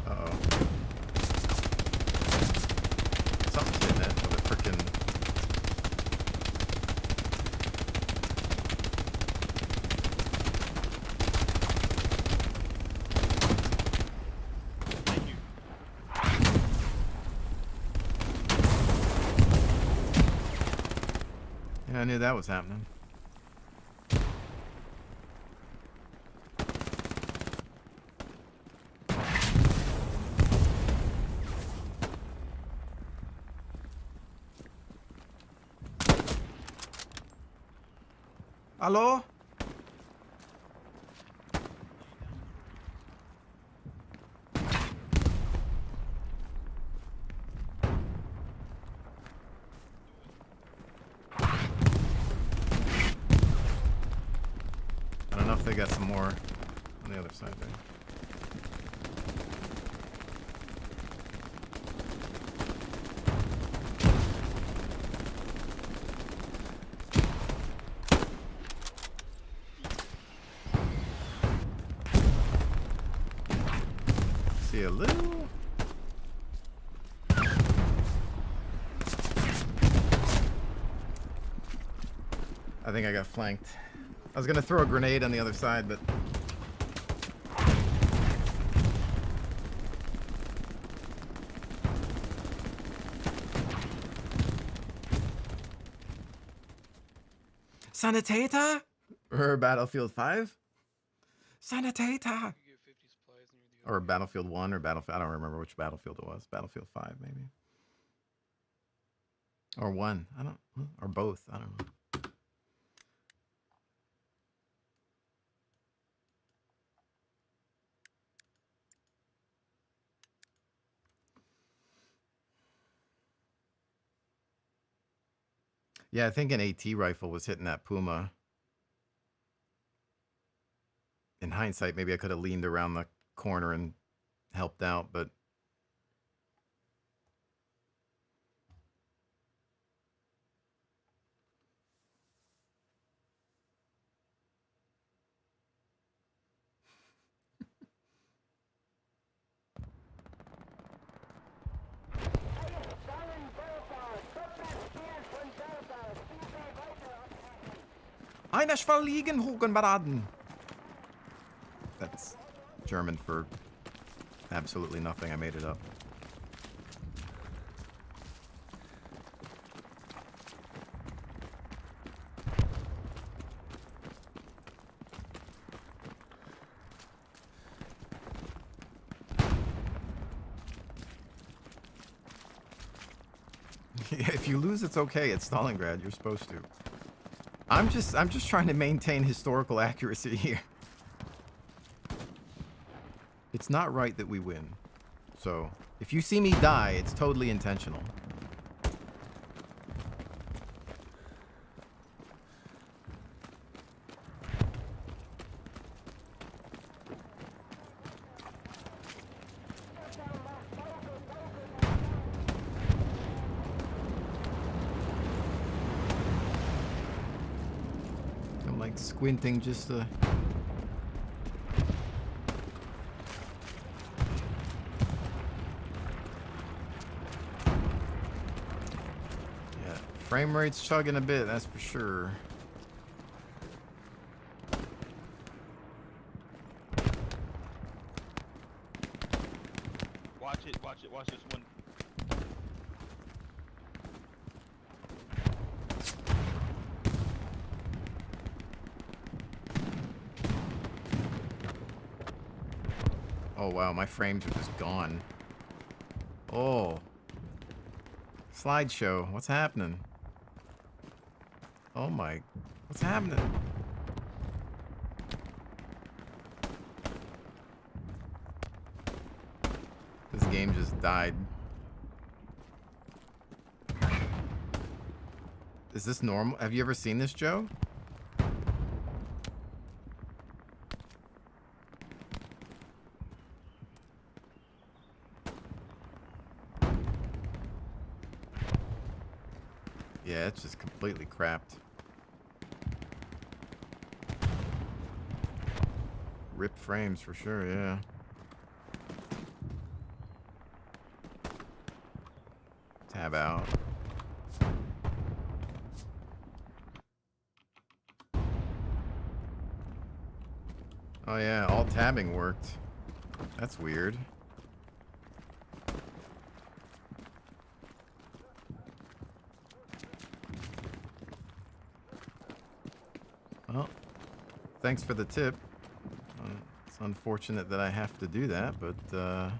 Uh-oh. Something's hitting it with a frickin'... Yeah, I knew that was happening. Hello? I don't know if they got some more on the other side there. a little. I think I got flanked. I was gonna throw a grenade on the other side, but Sanitator? Or Battlefield 5? Sanitator! Or Battlefield 1 or Battlefield... I don't remember which Battlefield it was. Battlefield 5, maybe. Or 1. I don't... Or both. I don't know. Yeah, I think an AT rifle was hitting that Puma. In hindsight, maybe I could have leaned around the corner and helped out, but... Einer verliegen, Hogenbaraden. That's German for absolutely nothing. I made it up. If you lose, it's okay. It's Stalingrad. You're supposed to. I'm just trying to maintain historical accuracy here. It's not right that we win. So, if you see me die, it's totally intentional. I'm like squinting just to... Frame rate's chugging a bit, that's for sure. Watch it, watch this one. Oh wow, my frames are just gone. Oh. Slideshow, what's happening? Oh my, what's happening? This game just died. Is this normal? Have you ever seen this, Joe? Yeah, it's just completely crapped. Ripped frames for sure, yeah. Tab out. Oh yeah, all tabbing worked. That's weird. Well, thanks for the tip. It's unfortunate that I have to do that, but yeah,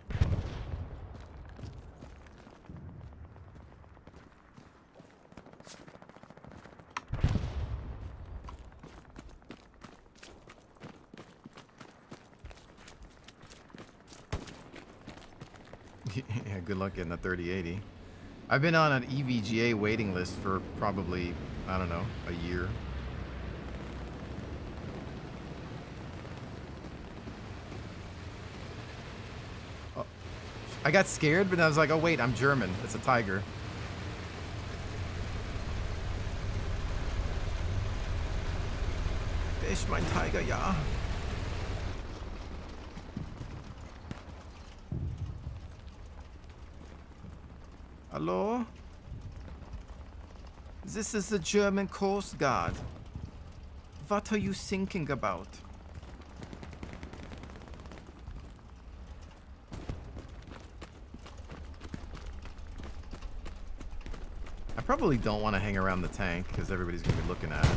good luck getting a 3080. I've been on an EVGA waiting list for probably, I don't know, a year. I got scared, but I was like, oh wait, I'm German. It's a tiger. Fish, mein Tiger, ja. Hello? This is the German Coast Guard. What are you thinking about? I probably don't want to hang around the tank because everybody's going to be looking at it.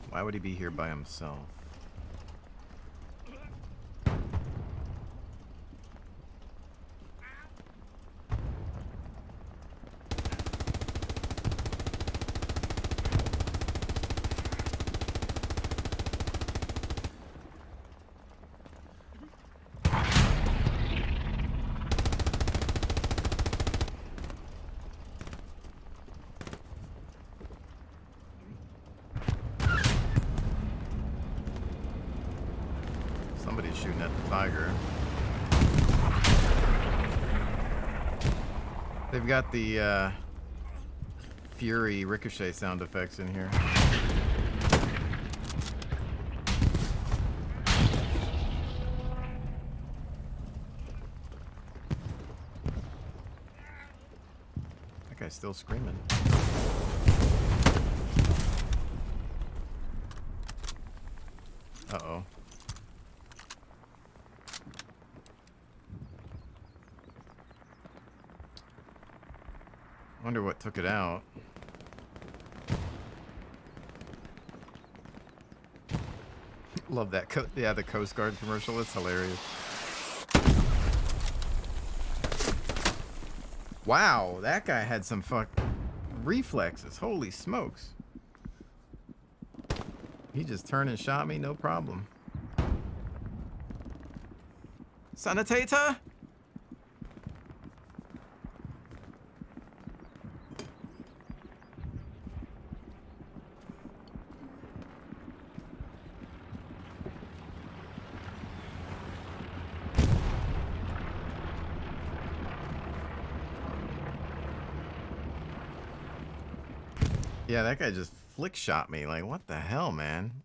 Why would he be here by himself? Somebody's shooting at the tiger. They've got the Fury ricochet sound effects in here. That guy's still screaming. Uh-oh. Wonder what took it out. Love that. Yeah, the Coast Guard commercial. It's hilarious. Wow, that guy had some reflexes. Holy smokes. He just turned and shot me, no problem. Sanitator? Yeah, that guy just flick shot me. Like, what the hell, man?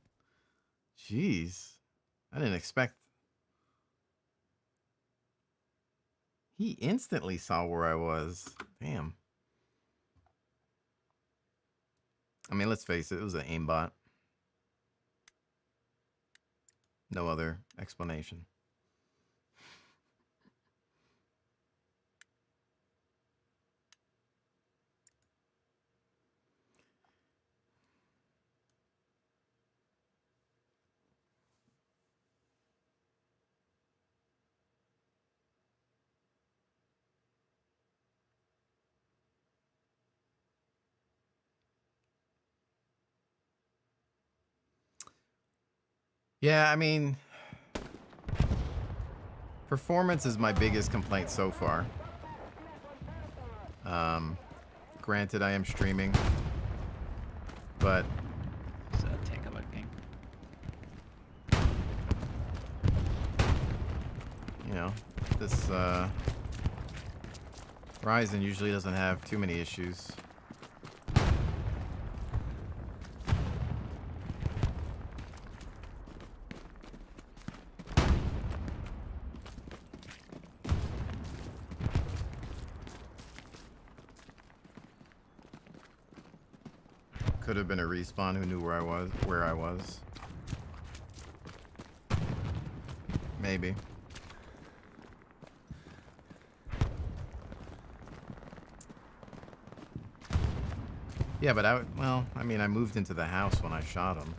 Jeez. I didn't expect... He instantly saw where I was. Damn. I mean, let's face it. It was an aimbot. No other explanation. Yeah, I mean, performance is my biggest complaint so far. Granted, I am streaming, but So take a looking. you know, this Ryzen usually doesn't have too many issues. Could have been a respawn who knew where I was. Maybe. Yeah, but well, I mean, I moved into the house when I shot him.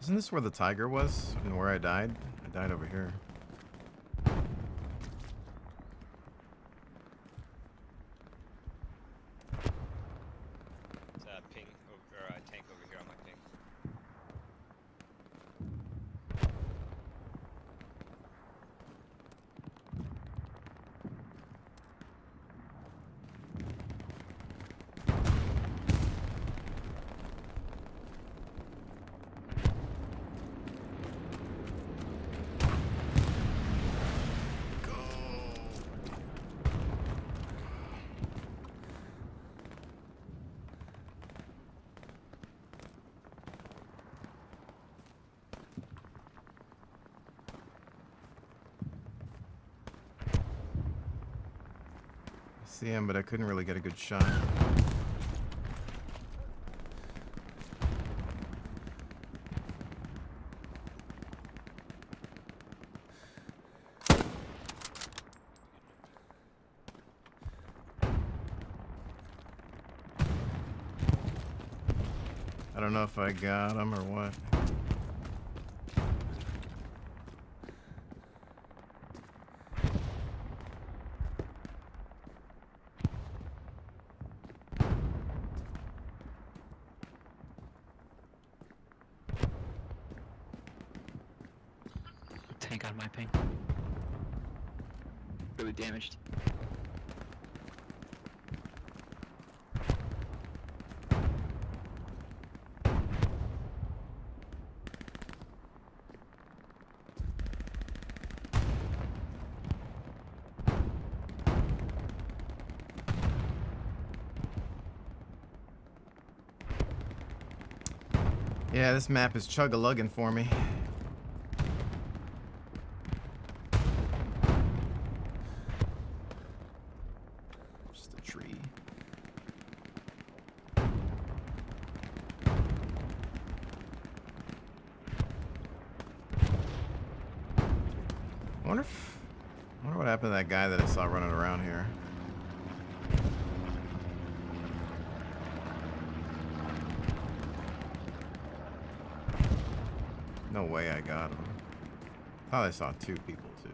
Isn't this where the tiger was and where I died? I died over here. It's a ping over, or a tank over here on my ping. I see him, but I couldn't really get a good shot. I don't know if I got him or what. Tank on my ping. Really damaged. Yeah, this map is chug-a-lugging for me. Just a tree. I wonder what happened to that guy that I saw running around here. No way I got him. Thought I saw two people too.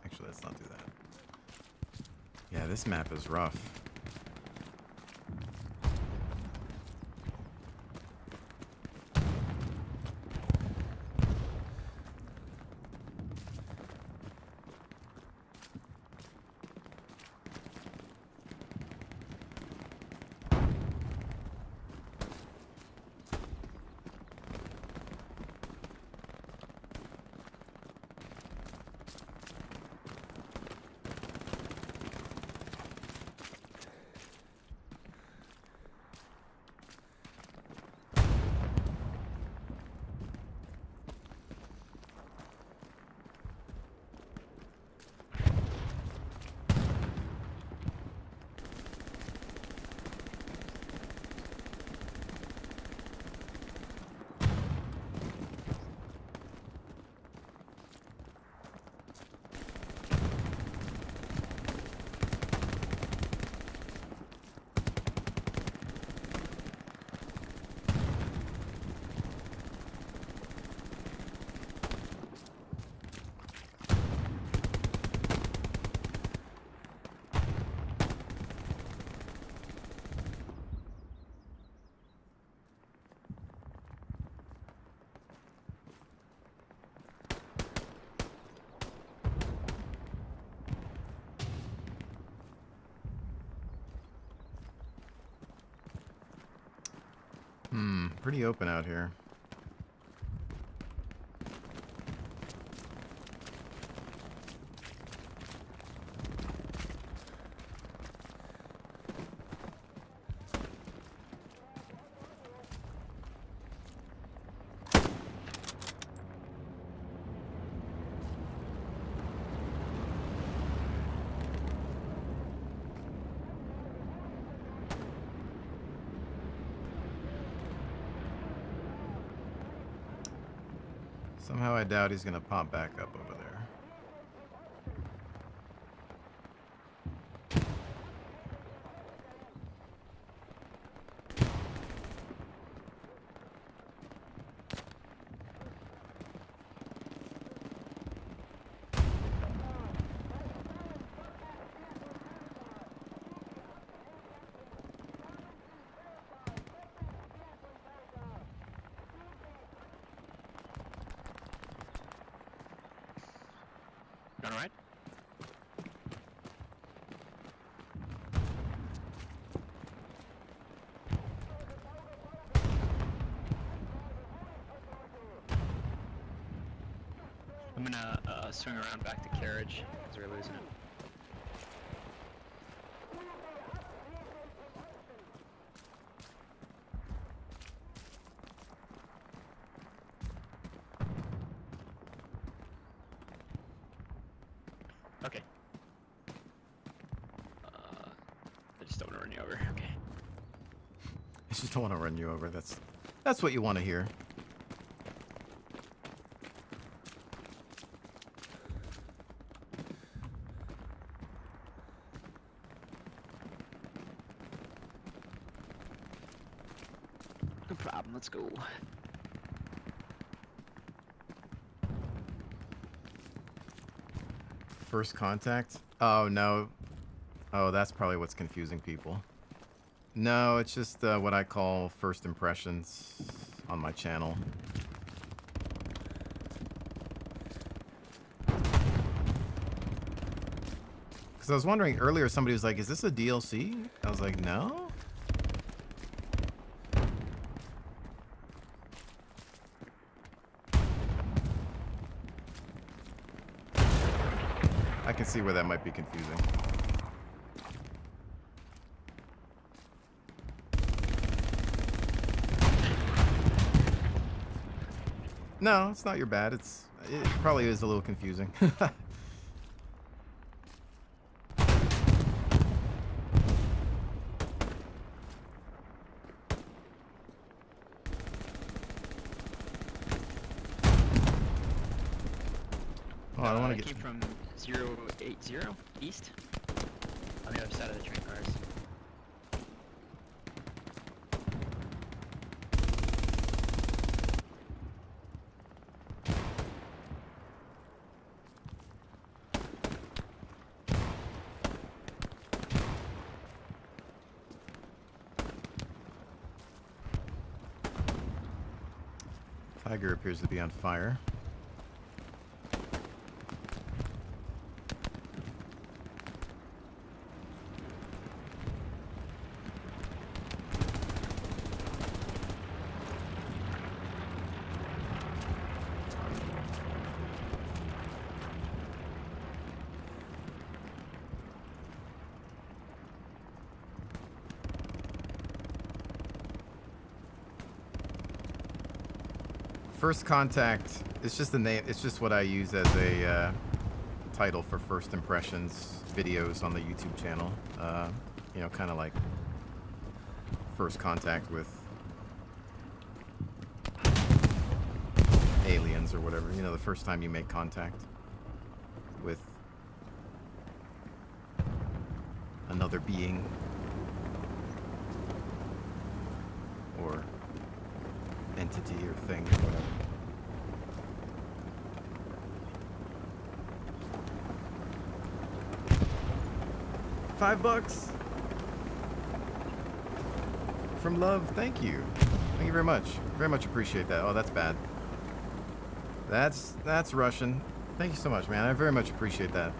Actually, let's not do that. Yeah, this map is rough. Pretty open out here. Somehow I doubt he's gonna pop back up over there. You all right? I'm gonna swing around back to carriage because we're losing it. Okay. I just don't want to run you over. Okay. I just don't want to run you over. That's what you want to hear. No problem. Let's go. First contact? Oh, no. Oh, that's probably what's confusing people. No, it's just what I call first impressions on my channel. Because I was wondering earlier, somebody was like, is this a DLC? I was like, no? I can see where that might be confusing. No, it's not your bad. It probably is a little confusing. Oh, I don't want to get. Came from 080 east on the other side of the train cars. Tiger appears to be on fire. First contact. It's just the name. It's just what I use as a title for first impressions videos on the YouTube channel. You know, kind of like first contact with aliens or whatever. You know, the first time you make contact with another being or entity or thing or whatever. $5 from Love. Thank you. Thank you very much. Very much appreciate that. Oh, that's bad. That's Russian. Thank you so much, man. I very much appreciate that.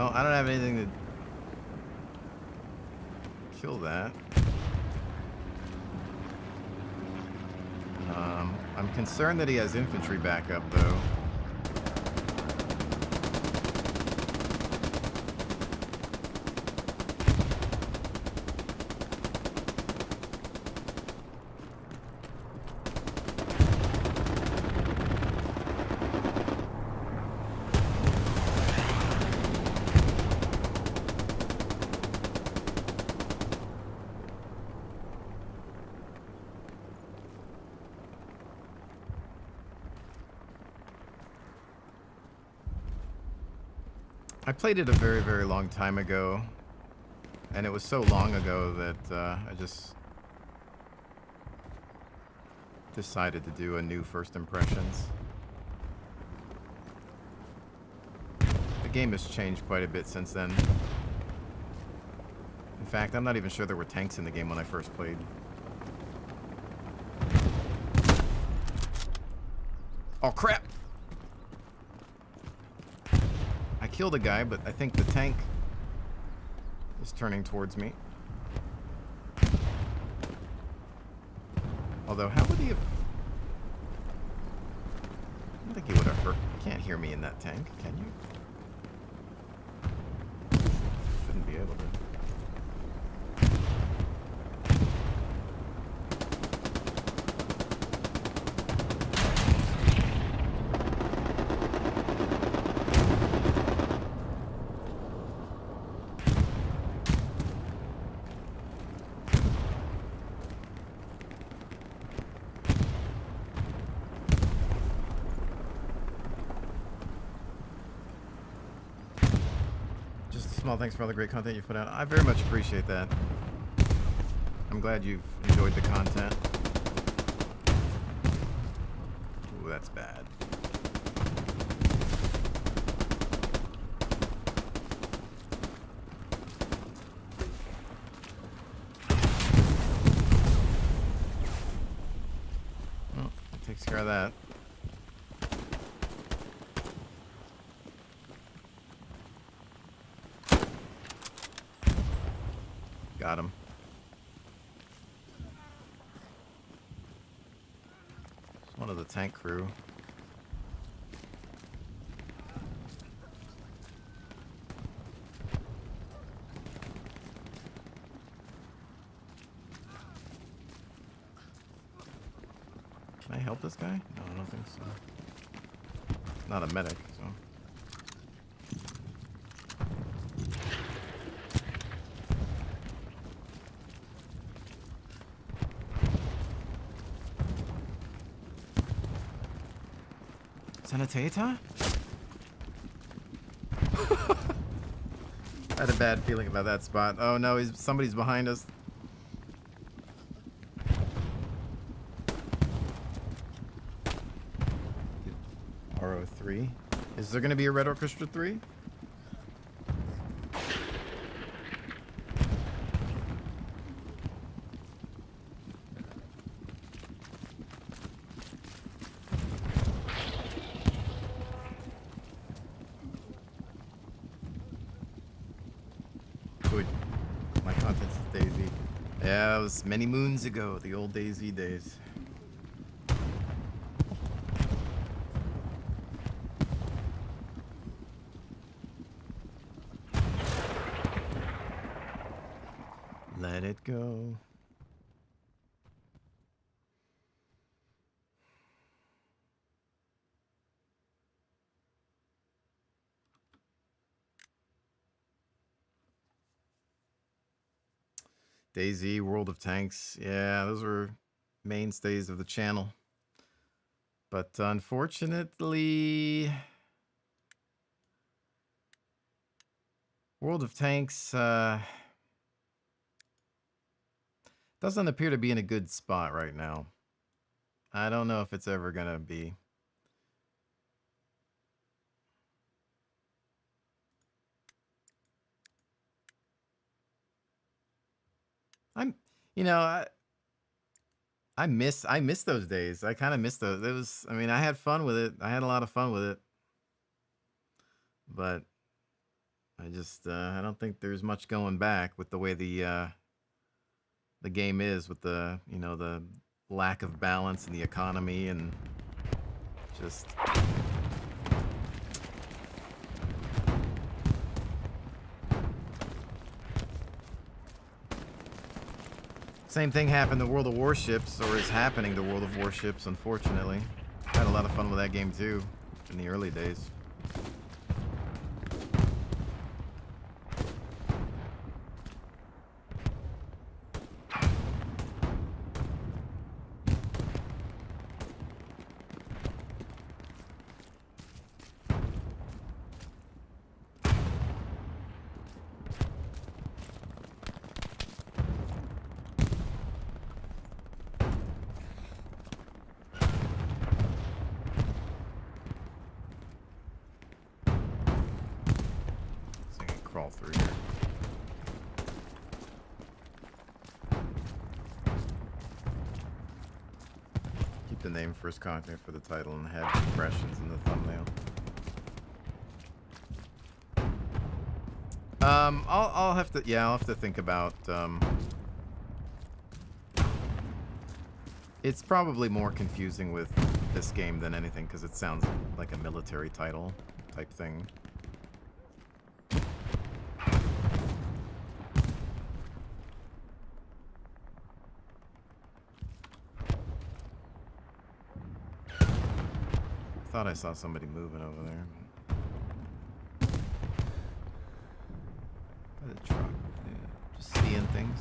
Well, I don't have anything to kill that. I'm concerned that he has infantry backup, though. I played it a very, very long time ago, and it was so long ago that I just decided to do a new first impressions. The game has changed quite a bit since then. In fact, I'm not even sure there were tanks in the game when I first played. Oh, crap! I killed a guy, but I think the tank is turning towards me. Although, how would he have... I don't think he would have hurt. You can't hear me in that tank, can you? Shouldn't be able to. Small thanks for all the great content you've put out. I very much appreciate that. I'm glad you've enjoyed the content. Ooh, that's bad. Well, that takes care of that. Got him. It's one of the tank crew. Can I help this guy? No, I don't think so. Not a medic, so. Sanitata? I had a bad feeling about that spot. Oh no, somebody's behind us. RO3. Is there gonna be a Red Orchestra 3? My content's Daisy. Yeah, that was many moons ago, the old Daisy days. Let it go. DayZ, World of Tanks. Yeah, those were mainstays of the channel. But unfortunately, World of Tanks doesn't appear to be in a good spot right now. I don't know if it's ever gonna be. You know, I miss those days. I kind of miss those. It was, I mean, I had fun with it. I had a lot of fun with it. But I don't think there's much going back with the way the game is, with the the lack of balance in the economy and just. Same thing happened to World of Warships, or is happening to World of Warships, unfortunately. Had a lot of fun with that game too, in the early days. Crawl through here. Keep the name first contact for the title and head impressions in the thumbnail. I'll have to think about. It's probably more confusing with this game than anything because it sounds like a military title type thing. Thought I saw somebody moving over there. By the truck. Yeah, just seeing things.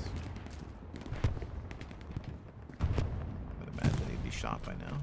I'd imagine he'd be shot by now.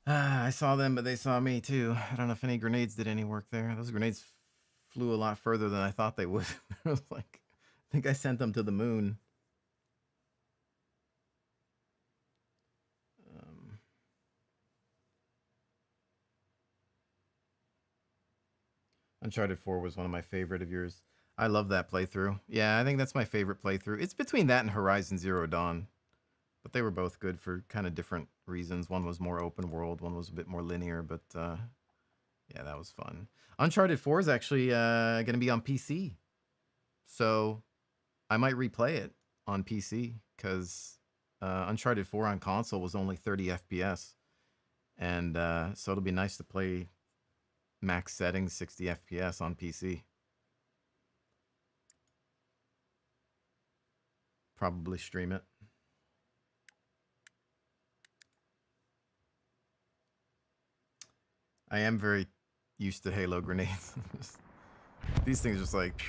I saw them, but they saw me too. I don't know if any grenades did any work there. Those grenades flew a lot further than I thought they would. I was like, I think I sent them to the moon. Uncharted 4 was one of my favorite of yours. I love that playthrough. Yeah, I think that's my favorite playthrough. It's between that and Horizon Zero Dawn. But they were both good for kind of different reasons. One was more open world, one was a bit more linear, but yeah, that was fun. Uncharted 4 is actually going to be on PC. So I might replay it on PC because Uncharted 4 on console was only 30 FPS. And so it'll be nice to play max settings 60 FPS on PC. Probably stream it. I am very used to Halo grenades. These things just like...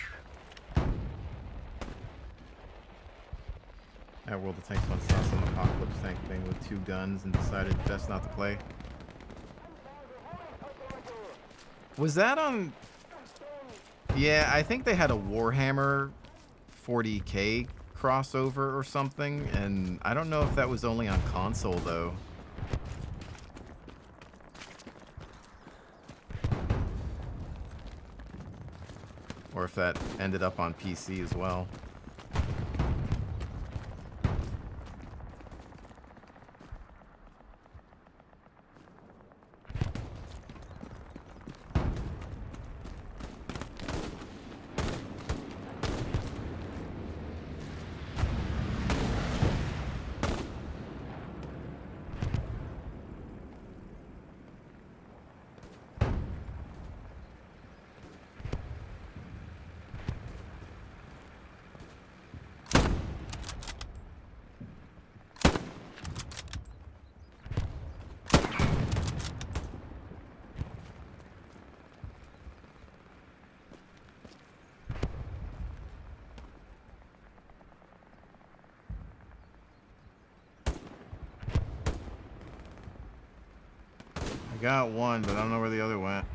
At World of Tanks once saw some apocalypse tank thing with 2 guns and decided best not to play. Was that on... Yeah, I think they had a Warhammer 40K crossover or something, and I don't know if that was only on console though. Or if that ended up on PC as well. I got one, but I don't know where the other went.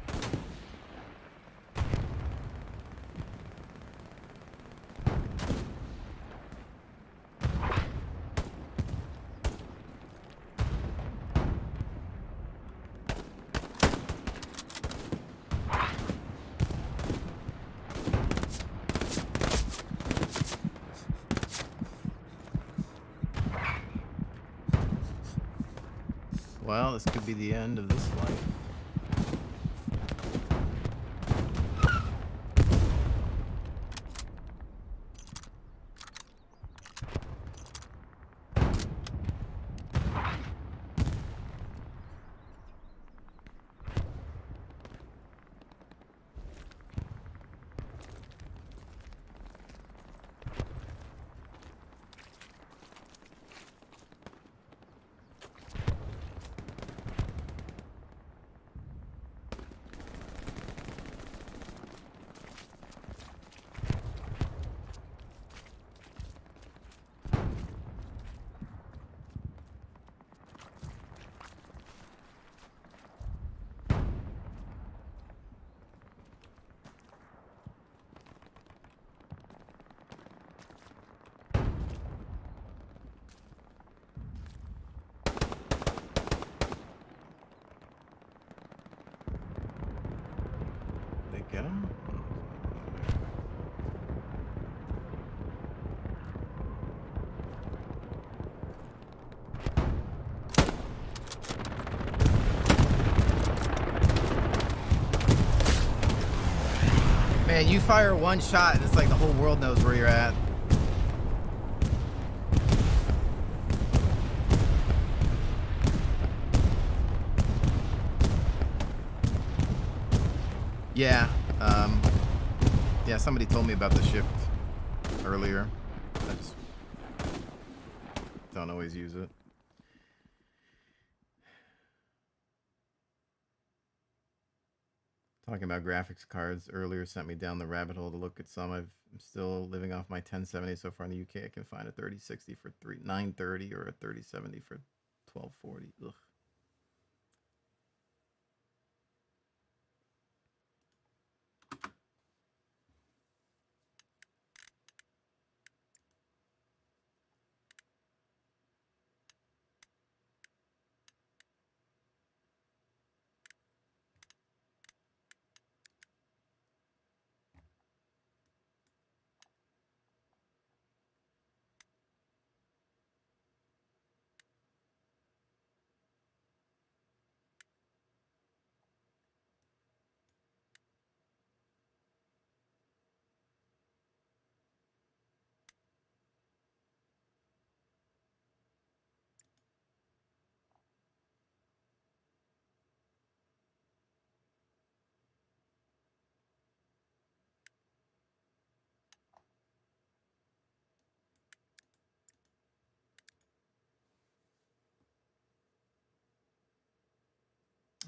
Well, this could be the end of this life. They get him? Man, you fire one shot and it's like the whole world knows where you're at. Yeah, yeah, somebody told me about the shift earlier. I just don't always use it. Talking about graphics cards earlier sent me down the rabbit hole to look at some. I'm still living off my 1070 so far in the UK. I can find a 3060 for 930 or a 3070 for 1240. Ugh.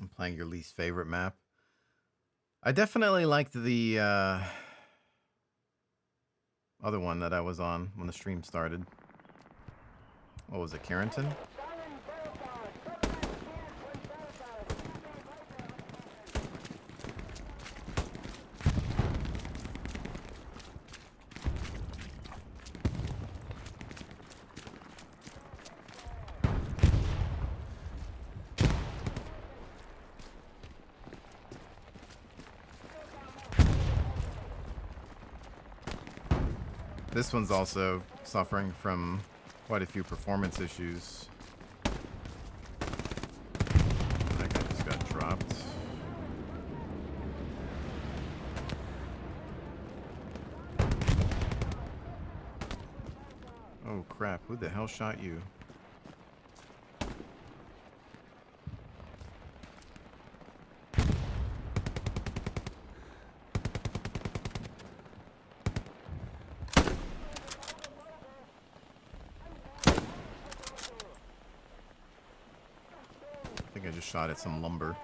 I'm playing your least favorite map. I definitely liked the other one that I was on when the stream started. What was it, Carrington? This one's also suffering from quite a few performance issues. That guy just got dropped. Oh crap, who the hell shot you? I think I just shot at some lumber.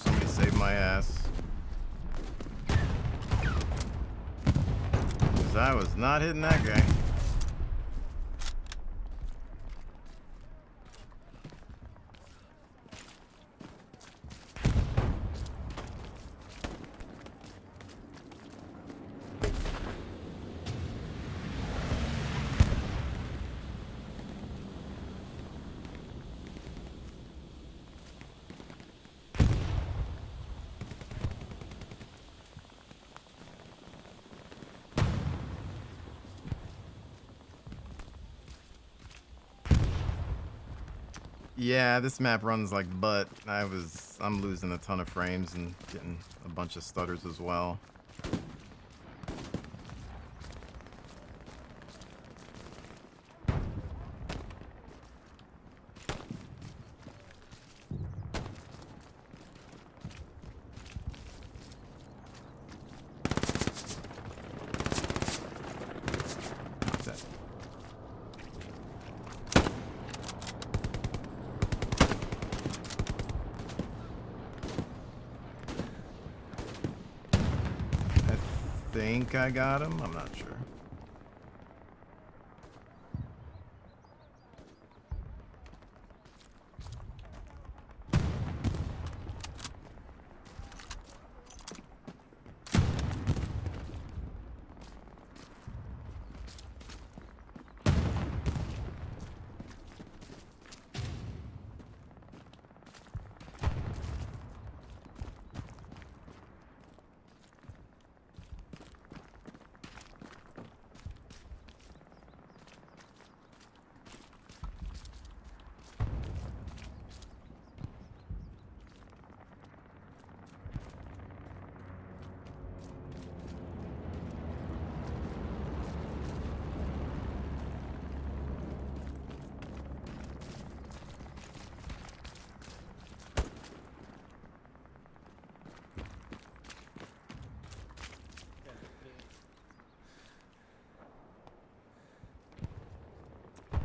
Somebody save my ass. 'Cause I was not hitting that guy. Yeah, this map runs like butt. I'm losing a ton of frames and getting a bunch of stutters as well. That- I think I got him. I'm not sure.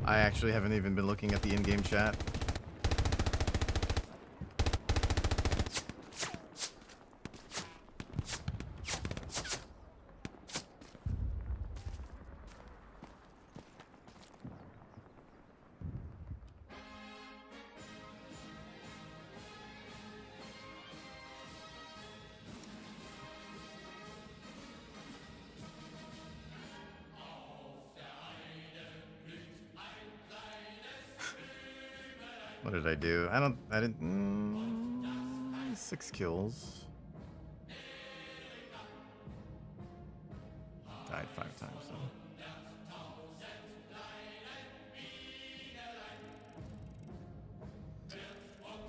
I actually haven't even been looking at the in-game chat. What did I do? I didn't. 6 kills. Died 5 times though.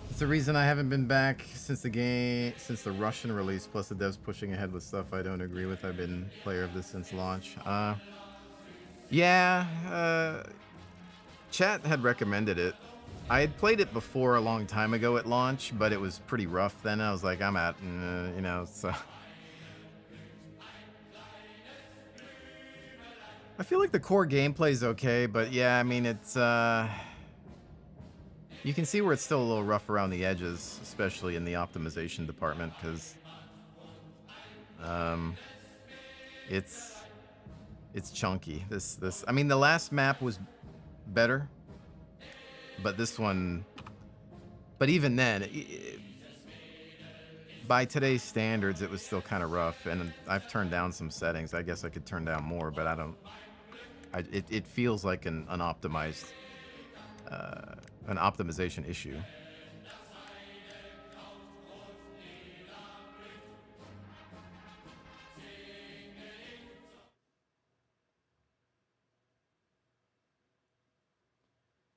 It's the reason I haven't been back since the Russian release, plus the devs pushing ahead with stuff I don't agree with. I've been player of this since launch. Chat had recommended it. I had played it before a long time ago at launch, but it was pretty rough then. I was like, I'm out, you know, so. I feel like the core gameplay is okay, but yeah, I mean, it's, you can see where it's still a little rough around the edges, especially in the optimization department, because It's chunky. I mean, the last map was better, but this one. But even then, by today's standards, it was still kind of rough. And I've turned down some settings. I guess I could turn down more, but I don't. It feels like an unoptimized, an optimization issue.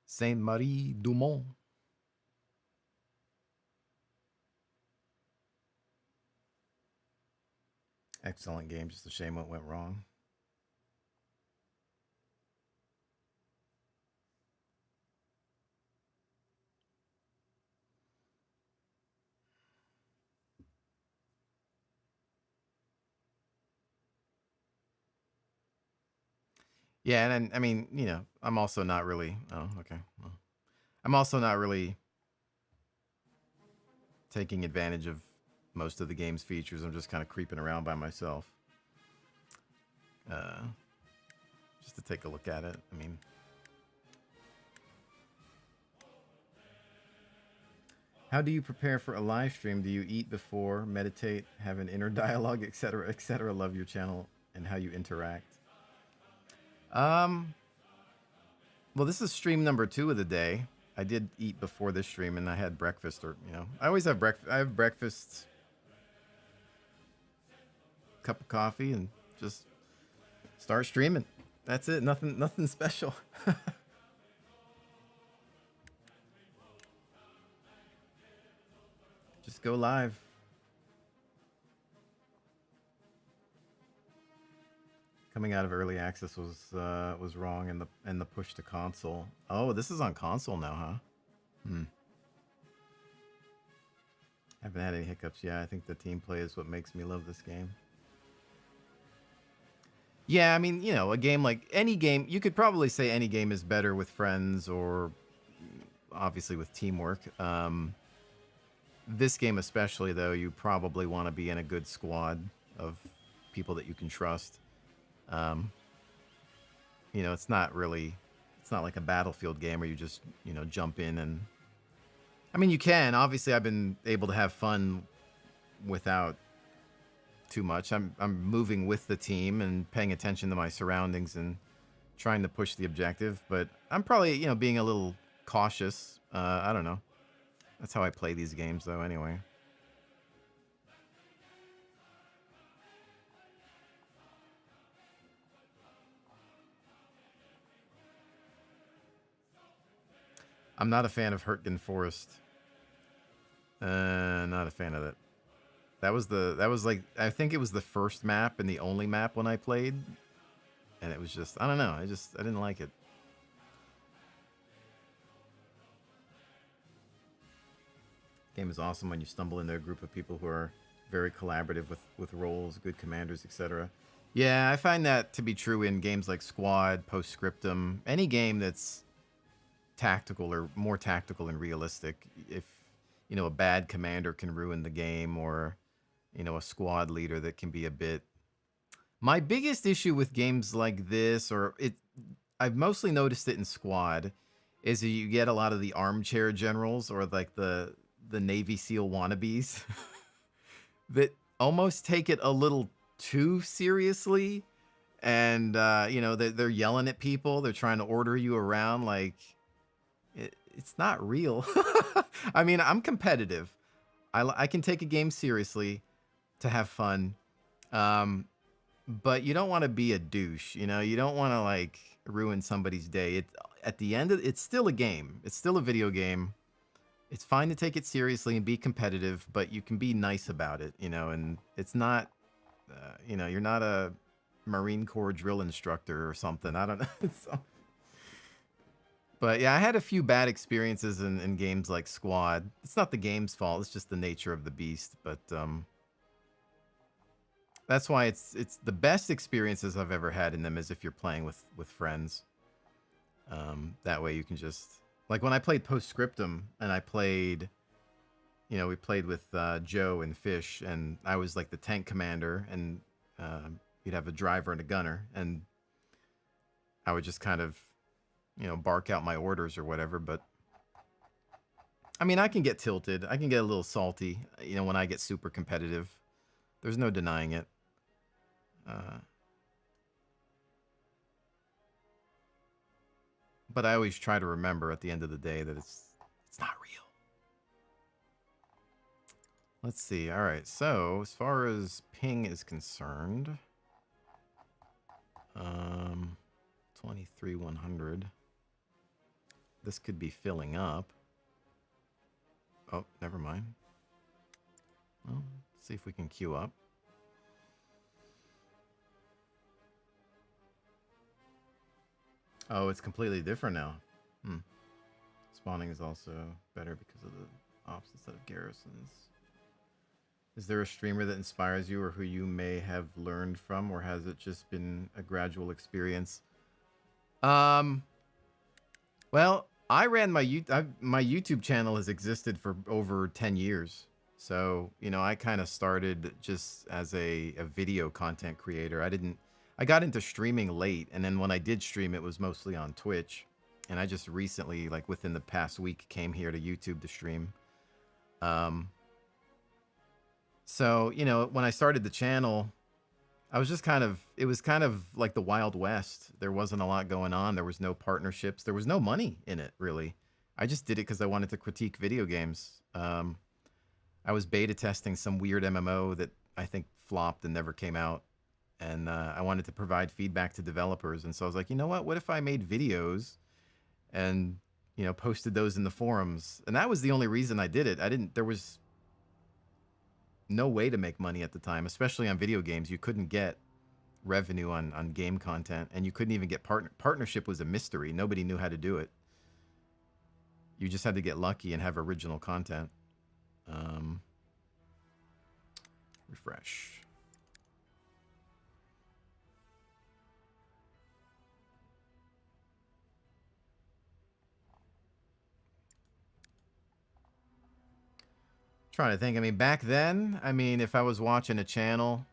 Saint-Marie Dumont. Excellent game. Just a shame what went wrong. Yeah, and I mean, you know, I'm also not really. Oh, okay. Well, I'm also not really taking advantage of most of the game's features. I'm just kind of creeping around by myself, just to take a look at it. I mean, how do you prepare for a live stream? Do you eat before, meditate, have an inner dialogue, etc., etc.? Love your channel and how you interact. Well, this is stream number 2 of the day. I did eat before this stream, and I had breakfast, or you know, I always have breakfast. I have breakfast, cup of coffee, and just start streaming. That's it. Nothing special. Just go live. Coming out of early access was wrong, and the push to console. Oh, this is on console now, huh? Haven't had any hiccups. Yeah, I think the team play is what makes me love this game. Yeah, I mean, you know, a game like any game, you could probably say any game is better with friends or obviously with teamwork. This game especially, though, you probably want to be in a good squad of people that you can trust. You know, it's not like a Battlefield game where you just, you know, jump in and, I mean, you can. Obviously, I've been able to have fun without too much. I'm moving with the team and paying attention to my surroundings and trying to push the objective, but I'm probably, you know, being a little cautious. I don't know. That's how I play these games, though, anyway. I'm not a fan of Hurtgen Forest. Not a fan of it. That was like, I think it was the first map and the only map when I played. And it was just, I don't know. I didn't like it. Game is awesome when you stumble into a group of people who are very collaborative with roles, good commanders, etc. Yeah, I find that to be true in games like Squad, Postscriptum, any game that's tactical or more tactical and realistic. If, you know, a bad commander can ruin the game, or, you know, a squad leader that can be a bit. My biggest issue with games like this, I've mostly noticed it in Squad, is that you get a lot of the armchair generals or like the Navy SEAL wannabes that almost take it a little too seriously, and you know, they're yelling at people, they're trying to order you around like it's not real. I mean, I'm competitive. I can take a game seriously to have fun, but you don't want to be a douche. You know, you don't want to like ruin somebody's day. At the end of it's still a game. It's still a video game. It's fine to take it seriously and be competitive, but you can be nice about it. You know, and it's not. You know, you're not a Marine Corps drill instructor or something. I don't know. So, but yeah, I had a few bad experiences in games like Squad. It's not the game's fault. It's just the nature of the beast. But that's why it's the best experiences I've ever had in them is if you're playing with friends. That way you can just, like when I played Postscriptum and I played we played with Joe and Fish, and I was like the tank commander, and you'd have a driver and a gunner, and I would just kind of, bark out my orders or whatever. But I mean, I can get tilted. I can get a little salty, when I get super competitive. There's no denying it. But I always try to remember at the end of the day that it's not real. Let's see. All right. So as far as ping is concerned, 23,100. This could be filling up. Oh, never mind. Well, let's see if we can queue up. Oh, it's completely different now. Spawning is also better because of the ops instead of garrisons. Is there a streamer that inspires you or who you may have learned from, or has it just been a gradual experience? Well, I ran my YouTube channel has existed for over 10 years. So, I kind of started just as a video content creator. I got into streaming late, and then when I did stream, it was mostly on Twitch. And I just recently, like within the past week, came here to YouTube to stream. So, when I started the channel, it was kind of like the Wild West. There wasn't a lot going on. There was no partnerships. There was no money in it, really. I just did it because I wanted to critique video games. I was beta testing some weird MMO that I think flopped and never came out. And I wanted to provide feedback to developers. And so I was like, you know what if I made videos and, posted those in the forums? And that was the only reason I did it. There was no way to make money at the time, especially on video games. You couldn't get revenue on game content, and you couldn't even get partnership was a mystery. Nobody knew how to do it. You just had to get lucky and have original content. Refresh. Trying to think. I mean, back then, if I was watching a channel,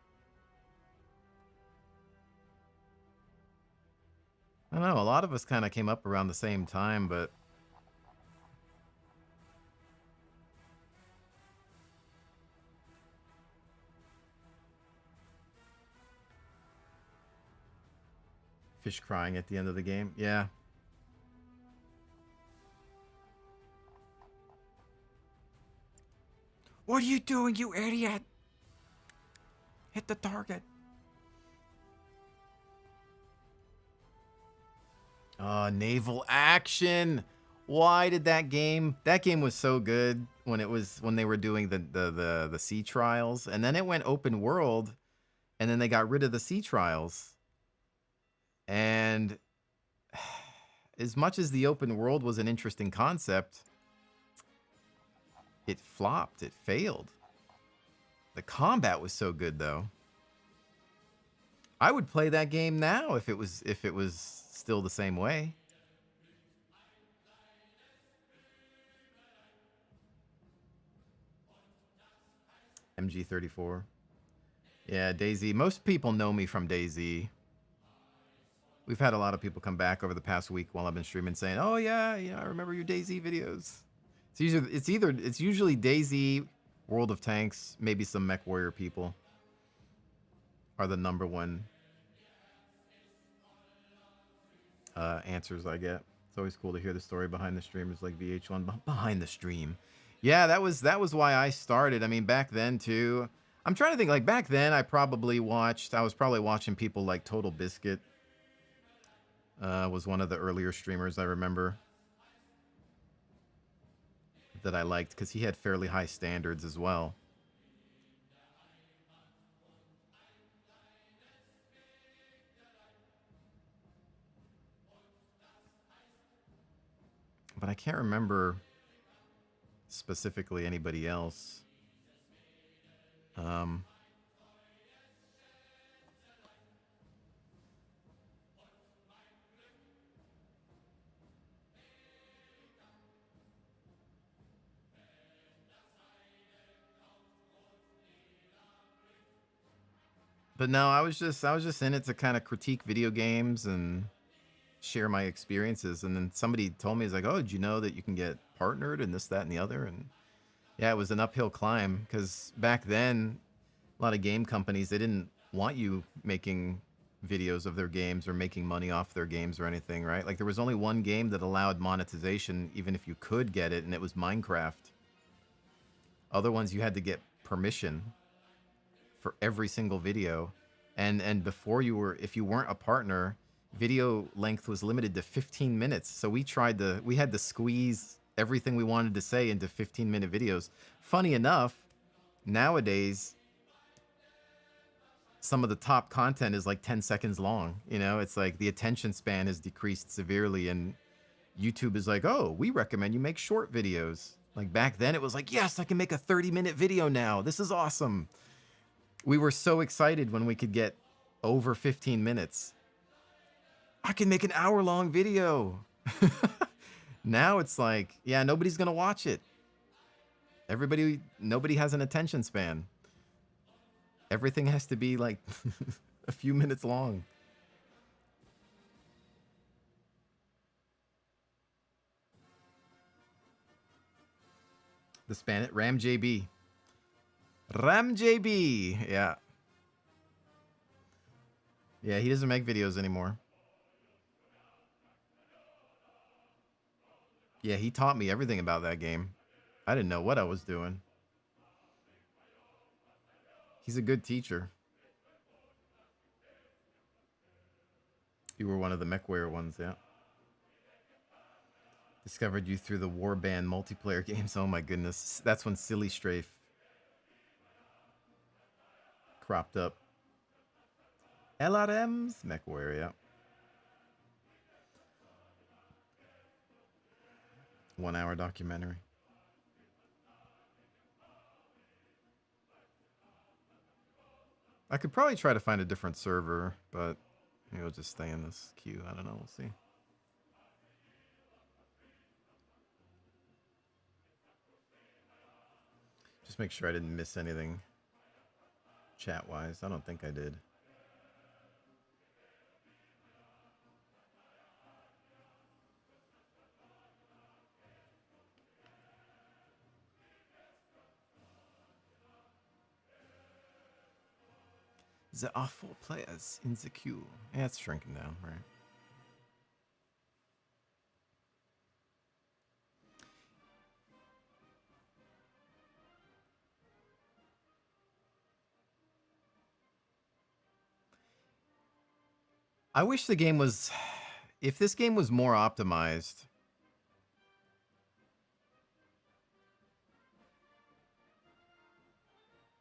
I don't know, a lot of us kind of came up around the same time, but Fish crying at the end of the game. Yeah. What are you doing, you idiot? Hit the target. Naval action. Why did that game was so good when they were doing the sea trials, and then it went open world, and then they got rid of the sea trials. And as much as the open world was an interesting concept, it flopped. It failed. The combat was so good, though. I would play that game now if it was still the same way. MG34. Yeah, DayZ. Most people know me from DayZ. We've had a lot of people come back over the past week while I've been streaming saying, "Oh yeah, I remember your DayZ videos." It's usually DayZ, World of Tanks, maybe some Mech Warrior people are the number one answers I get. It's always cool to hear the story behind the streamers like VH1 behind the stream. Yeah, that was why I started. I mean, back then too. I'm trying to think. Like back then, I was probably watching people like Total Biscuit. Was one of the earlier streamers I remember that I liked because he had fairly high standards as well. But I can't remember specifically anybody else. But no, I was just in it to kind of critique video games and share my experiences. And then somebody told me, "It's like, oh, did you know that you can get partnered and this, that, and the other?" And yeah, it was an uphill climb because back then, a lot of game companies, they didn't want you making videos of their games or making money off their games or anything, right? Like there was only one game that allowed monetization, even if you could get it, and it was Minecraft. Other ones you had to get permission for every single video. And before you were, if you weren't a partner, video length was limited to 15 minutes. So we had to squeeze everything we wanted to say into 15-minute videos. Funny enough, nowadays, some of the top content is like 10 seconds long. You know, it's like the attention span has decreased severely, and YouTube is like, oh, we recommend you make short videos. Like back then, it was like, yes, I can make a 30-minute video now. This is awesome. We were so excited when we could get over 15 minutes. I can make an hour-long video. Now it's like, yeah, nobody's going to watch it. Nobody has an attention span. Everything has to be like a few minutes long. The Spanish Ram JB. Ram JB. Yeah. Yeah, he doesn't make videos anymore. Yeah, he taught me everything about that game. I didn't know what I was doing. He's a good teacher. You were one of the MechWarrior ones, yeah. Discovered you through the Warband multiplayer games. Oh my goodness. That's when SideStrafe cropped up. LRMs? MechWarrior, yeah. 1 hour documentary. I could probably try to find a different server, but maybe I'll just stay in this queue. I don't know. We'll see. Just make sure I didn't miss anything chat-wise. I don't think I did. There are 4 players in the queue. Yeah, it's shrinking down, right? I wish the game was... If this game was more optimized...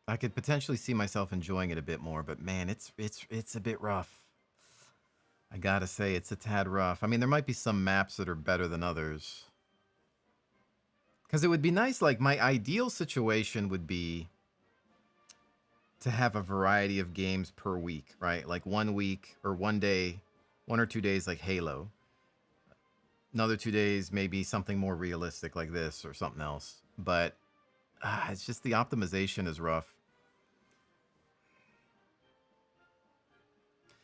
I could potentially see myself enjoying it a bit more, but man, it's a bit rough. I gotta say, it's a tad rough. I mean, there might be some maps that are better than others. Because it would be nice, like, my ideal situation would be to have a variety of games per week, right? Like 1 week or 1 day, 1 or 2 days like Halo. Another 2 days, maybe something more realistic like this or something else. But it's just the optimization is rough.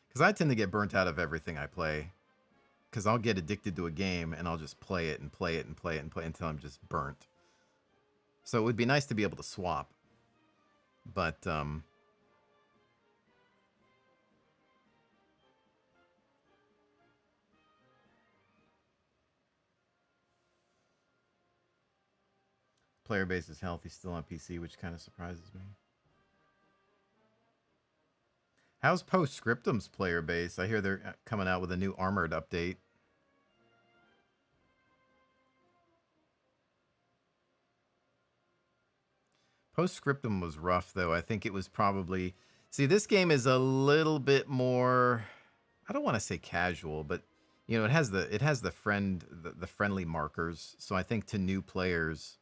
Because I tend to get burnt out of everything I play. Because I'll get addicted to a game and I'll just play it and play it and play it and play it until I'm just burnt. So it would be nice to be able to swap. But, player base is healthy still on PC, which kind of surprises me. How's Postscriptum's player base? I hear they're coming out with a new Armored update. Postscriptum was rough, though. I think it was probably... See, this game is a little bit more... I don't want to say casual, but you know, it has the friendly markers. So I think to new players,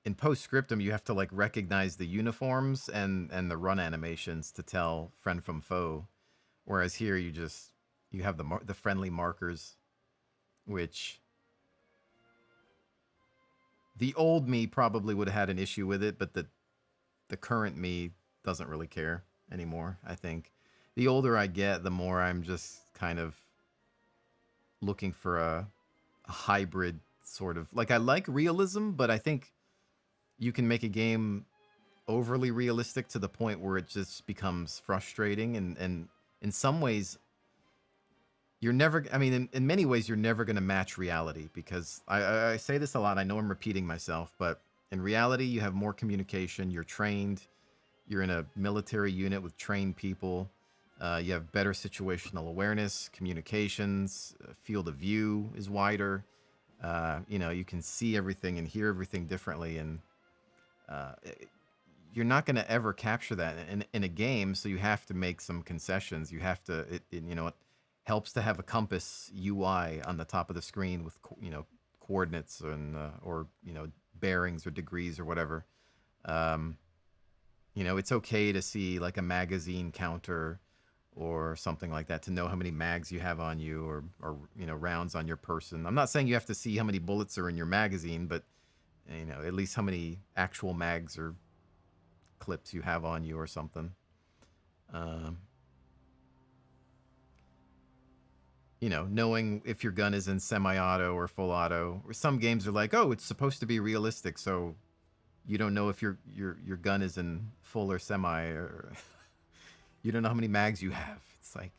in Postscriptum, you have to like recognize the uniforms and the run animations to tell friend from foe, whereas here you have the friendly markers, which the old me probably would have had an issue with it, but the current me doesn't really care anymore. I think the older I get, the more I'm just kind of looking for a hybrid sort of, like, I like realism, but I think you can make a game overly realistic to the point where it just becomes frustrating, and in some ways you're never, I mean, in many ways you're never going to match reality, because I say this a lot, I know I'm repeating myself, but in reality you have more communication, you're trained, you're in a military unit with trained people, you have better situational awareness, communications, field of view is wider, you know, you can see everything and hear everything differently, and you're not going to ever capture that in a game, so you have to make some concessions. You have to, you know, it helps to have a compass UI on the top of the screen with, you know, coordinates and or, you know, bearings or degrees or whatever. You know, it's okay to see like a magazine counter or something like that to know how many mags you have on you, or you know, rounds on your person. I'm not saying you have to see how many bullets are in your magazine, but you know, at least how many actual mags or clips you have on you or something. You know, knowing if your gun is in semi-auto or full auto. Some games are like, oh, it's supposed to be realistic, so you don't know if your gun is in full or semi, or you don't know how many mags you have. It's like,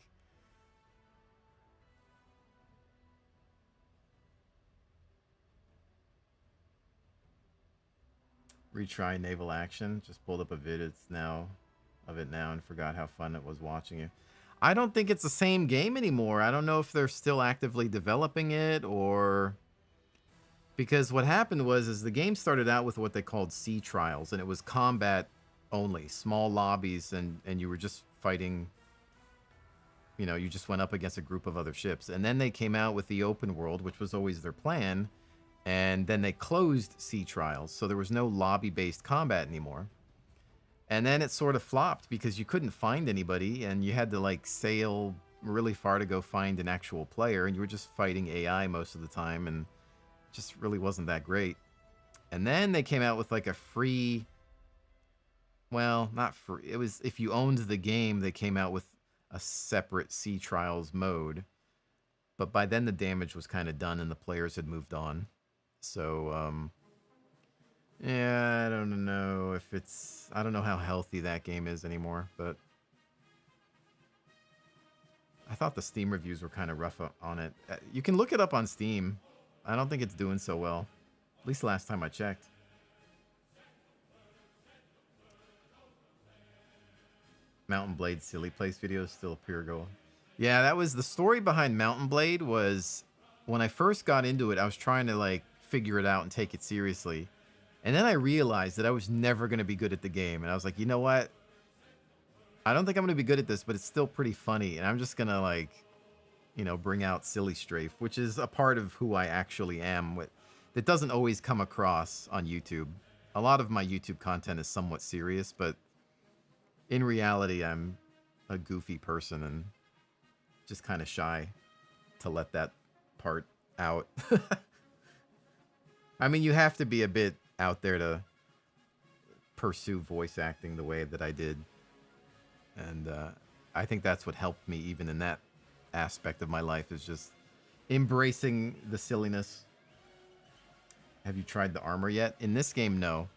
retry naval action. Just pulled up a vid. It's now of it now and forgot how fun it was watching you. I don't think it's the same game anymore. I don't know if they're still actively developing it, or because what happened was is the game started out with what they called sea trials, and it was combat only, small lobbies, and you were just fighting. You know, you just went up against a group of other ships, and then they came out with the open world, which was always their plan. And then they closed sea trials, so there was no lobby-based combat anymore. And then it sort of flopped because you couldn't find anybody, and you had to like sail really far to go find an actual player, and you were just fighting AI most of the time, and it just really wasn't that great. And then they came out with like a free, well, not free, it was, if you owned the game, they came out with a separate sea trials mode. But by then the damage was kind of done and the players had moved on. So, yeah, I don't know if it's, I don't know how healthy that game is anymore, but I thought the Steam reviews were kind of rough on it. You can look it up on Steam. I don't think it's doing so well, at least last time I checked. Mountain Blade Silly Place video still a pure goal. Yeah, that was the story behind Mountain Blade. Was when I first got into it, I was trying to like figure it out and take it seriously. And then I realized that I was never going to be good at the game. And I was like, you know what? I don't think I'm going to be good at this, but it's still pretty funny. And I'm just going to like, you know, bring out SideStrafe, which is a part of who I actually am. That doesn't always come across on YouTube. A lot of my YouTube content is somewhat serious, but in reality, I'm a goofy person and just kind of shy to let that part out. I mean, you have to be a bit out there to pursue voice acting the way that I did. And I think that's what helped me even in that aspect of my life, is just embracing the silliness. Have you tried the armor yet? In this game, no.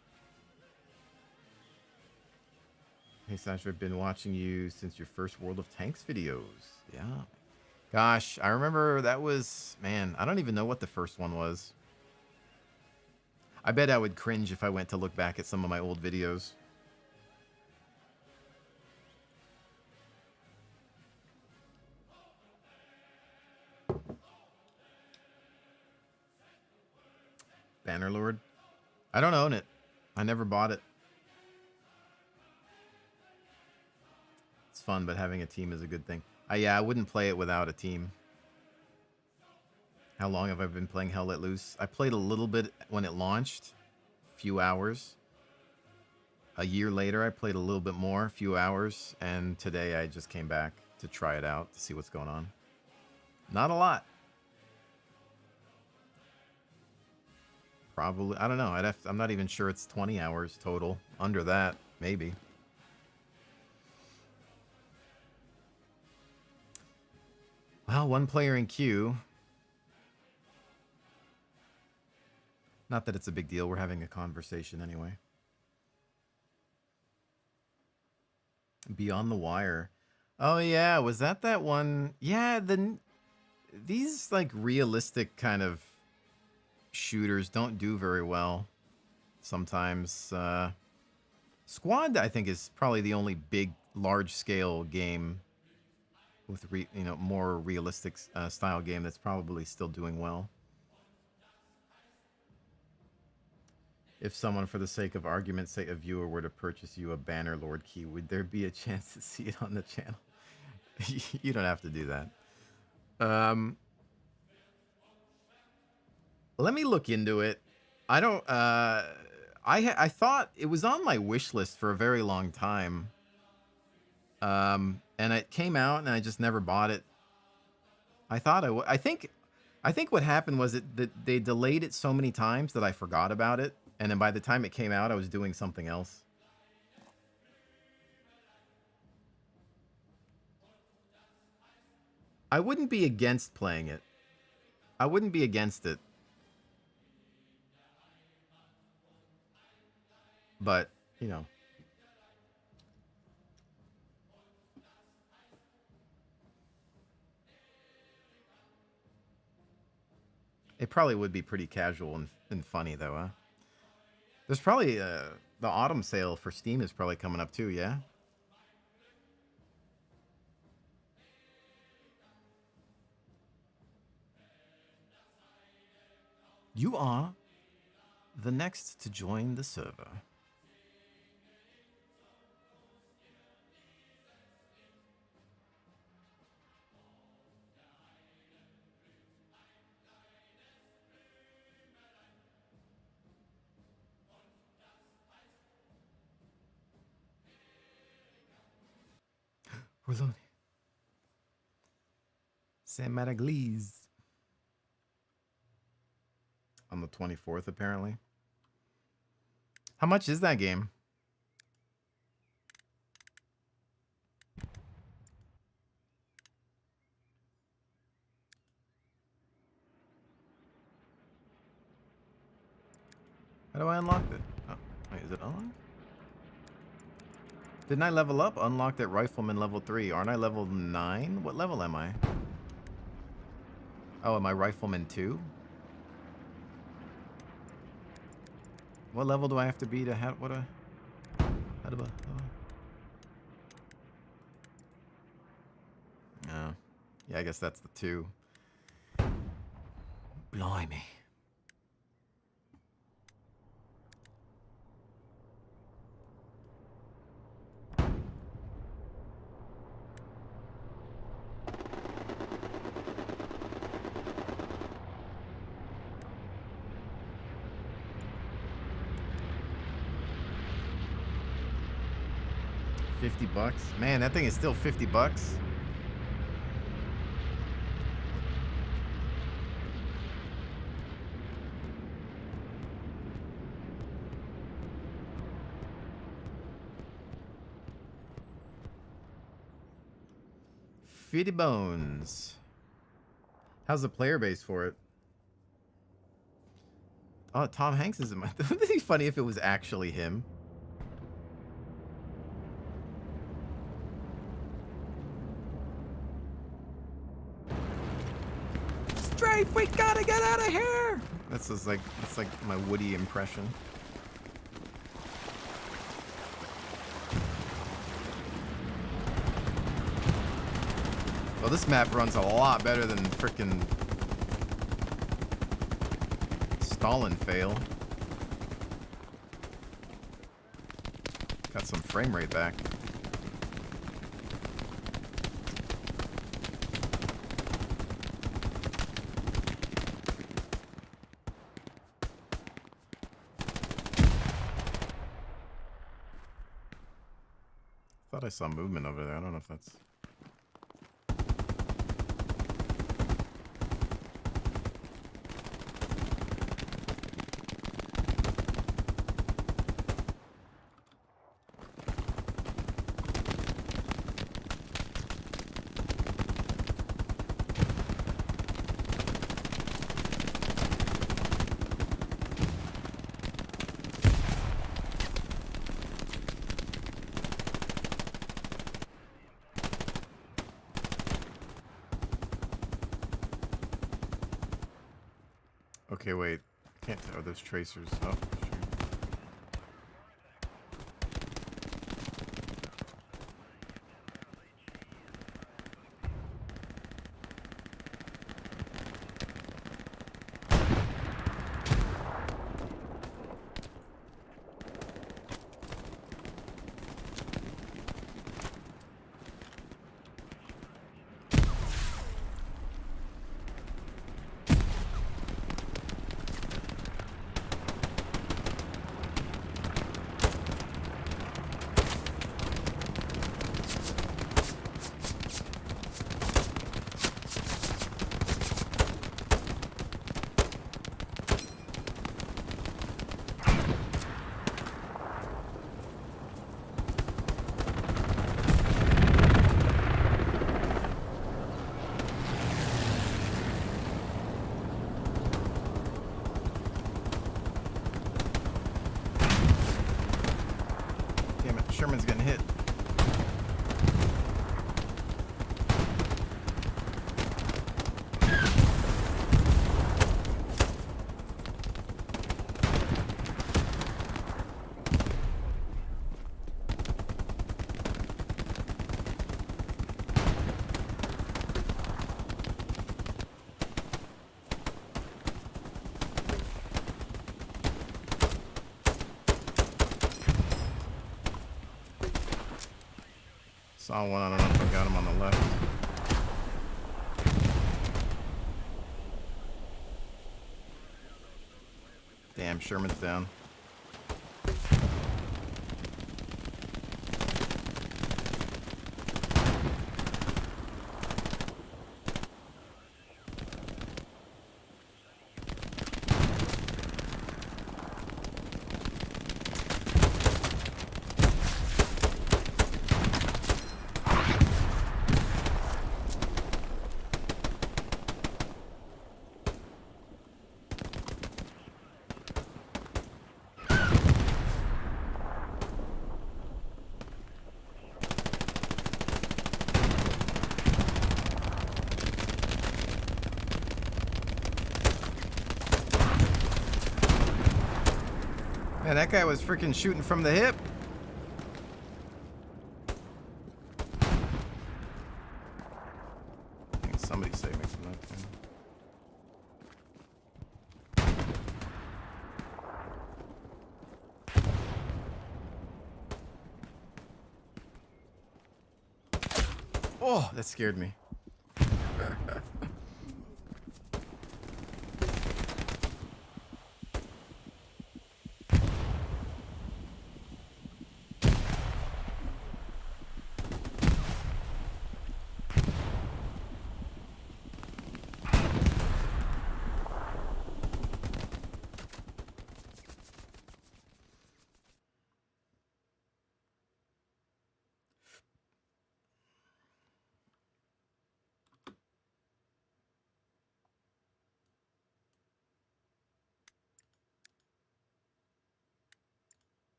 Hey, Sasha, I've been watching you since your first World of Tanks videos. Yeah. Gosh, I remember that was, man, I don't even know what the first one was. I bet I would cringe if I went to look back at some of my old videos. Bannerlord? I don't own it. I never bought it. It's fun, but having a team is a good thing. Yeah, I wouldn't play it without a team. How long have I been playing Hell Let Loose? I played a little bit when it launched, a few hours. A year later, I played a little bit more, a few hours. And today I just came back to try it out, to see what's going on. Not a lot. Probably, I don't know. I'm not even sure it's 20 hours total. Under that, maybe. Well, one player in queue. Not that it's a big deal. We're having a conversation anyway. Beyond the Wire. Oh yeah, was that one? Yeah, these like realistic kind of shooters don't do very well sometimes. Squad, I think, is probably the only big, large-scale game with more realistic style game that's probably still doing well. If someone, for the sake of argument, say a viewer were to purchase you a Bannerlord key, would there be a chance to see it on the channel? You don't have to do that. Let me look into it. I don't. I thought it was on my wish list for a very long time. And it came out, and I just never bought it. I thought I think what happened was that they delayed it so many times that I forgot about it, and then by the time it came out, I was doing something else. I wouldn't be against playing it. I wouldn't be against it. But, you know. It probably would be pretty casual and funny, though, huh? There's probably, the autumn sale for Steam is probably coming up, too, yeah? You are the next to join the server. We're loading. Saint Maraglise. On the 24th, apparently. How much is that game? How do I unlock it? Oh, wait, is it unlocked? Didn't I level up? Unlocked at Rifleman level 3. Aren't I level 9? What level am I? Oh, am I Rifleman 2? What level do I have to be to have what a... How do I... Oh. Yeah, I guess that's the 2. Blimey. $50. Man, that thing is still $50. $50 bones. How's the player base for it? Oh, Tom Hanks is in my... Wouldn't it be funny if it was actually him? Strafe, we gotta get out of here! That's like my Woody impression. Well, this map runs a lot better than frickin' Stalin fail. Got some frame rate back. Thought I saw movement over there. I don't know if that's... Okay, wait. I can't tell. Are those tracers? Oh, shoot. Damn it, Sherman's getting hit. Saw one, I don't know if I got him on the left. Damn, Sherman's down. Man, that guy was freaking shooting from the hip. I think somebody saved me from that thing. Oh, that scared me.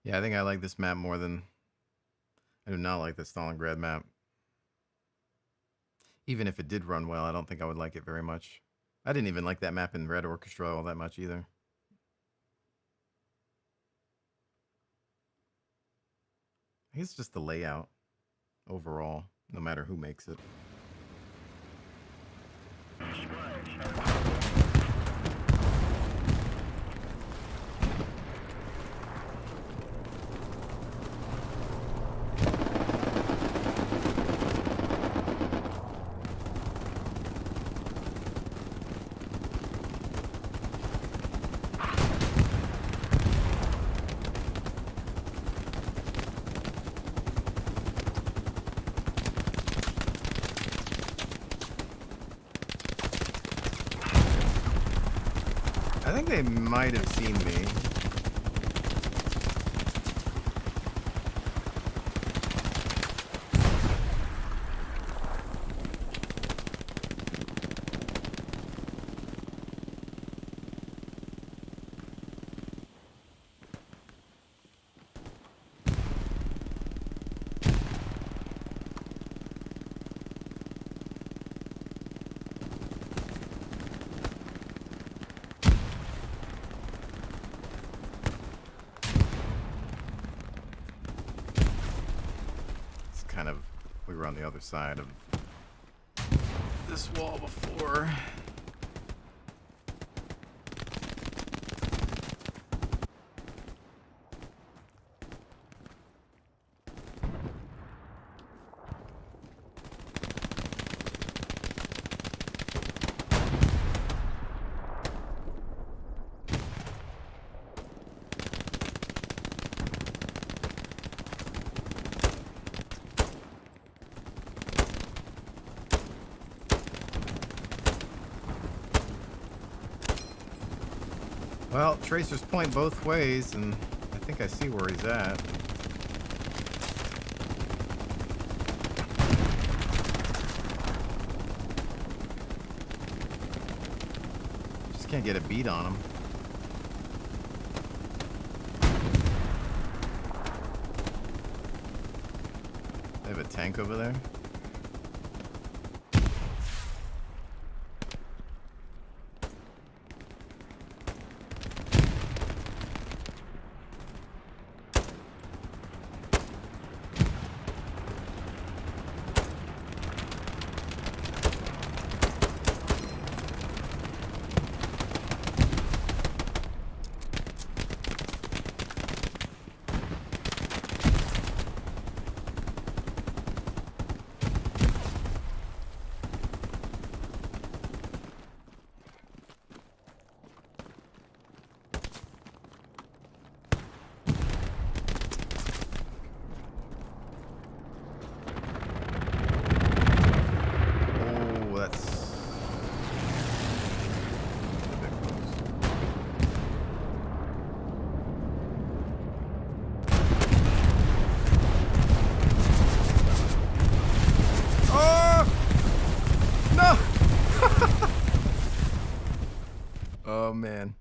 Yeah, I think I like this map more than... I do not like the Stalingrad map. Even if it did run well, I don't think I would like it very much. I didn't even like that map in Red Orchestra all that much either. I guess it's just the layout overall, no matter who makes it. I think they might have seen me. we were on the other side of this wall before. Well, tracers point both ways, and I think I see where he's at. Just can't get a beat on him. They have a tank over there. Oh, that's a bit close. Oh! No! Oh, man.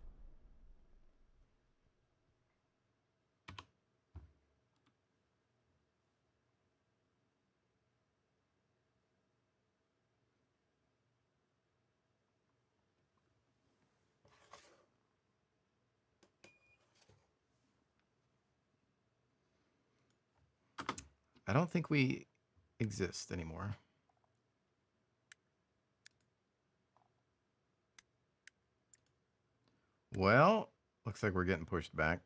I don't think we exist anymore. Well, looks like we're getting pushed back.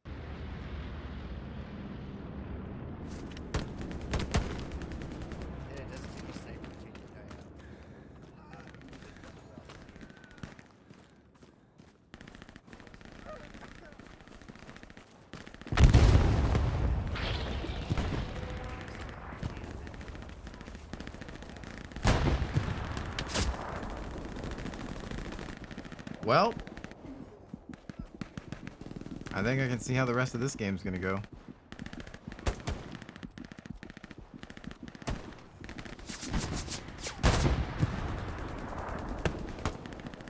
Yeah, it doesn't seem to say to change the guy out. Well, I think I can see how the rest of this game's gonna go.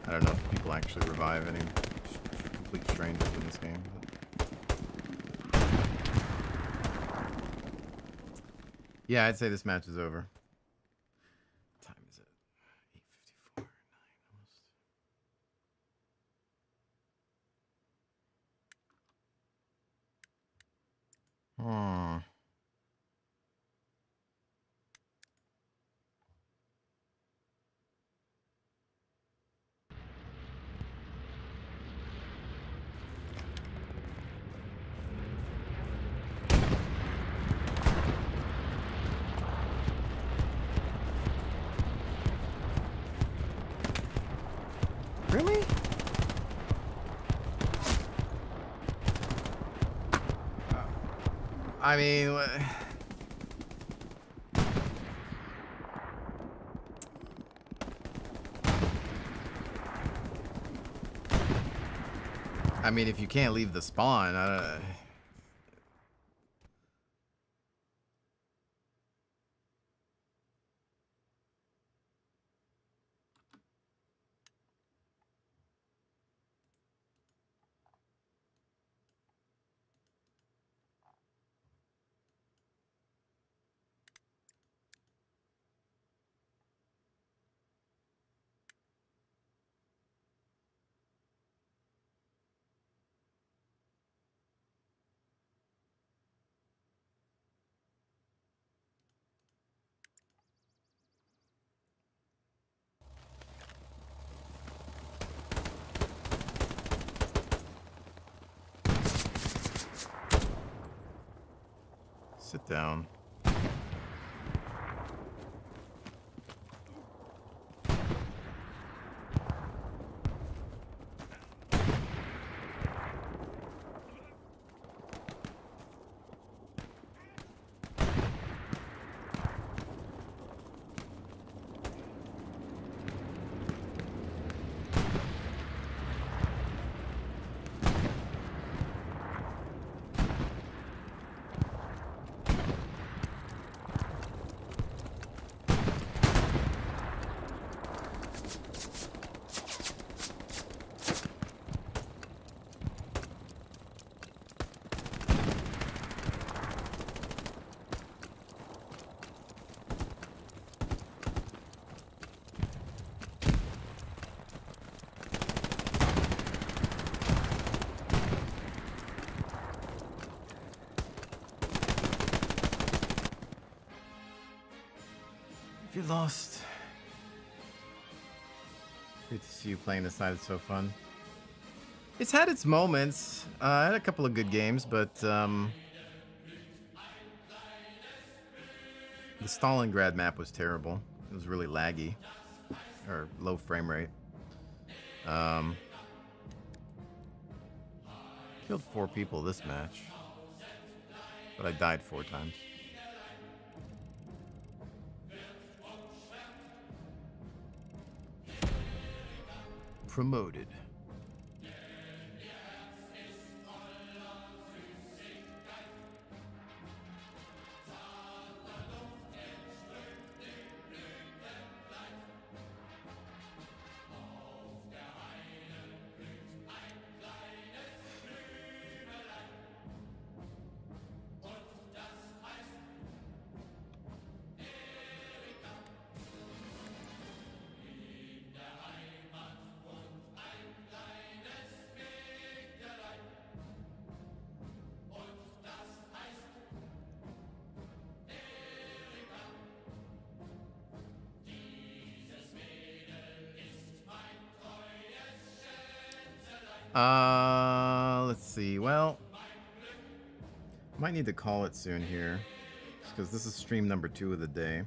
I don't know if people actually revive any complete strangers in this game. But... yeah, I'd say this match is over. What time is it? 8:54. 9 almost. Hmm. Really? I mean, if you can't leave the spawn, Sit down. You're lost. Great to see you playing this side. It's so fun. It's had its moments. I had a couple of good games, but the Stalingrad map was terrible. It was really laggy, or low frame rate. Killed 4 people this match, but I died 4 times. Promoted. Let's see. Well, might need to call it soon here, because this is stream number 2 of the day.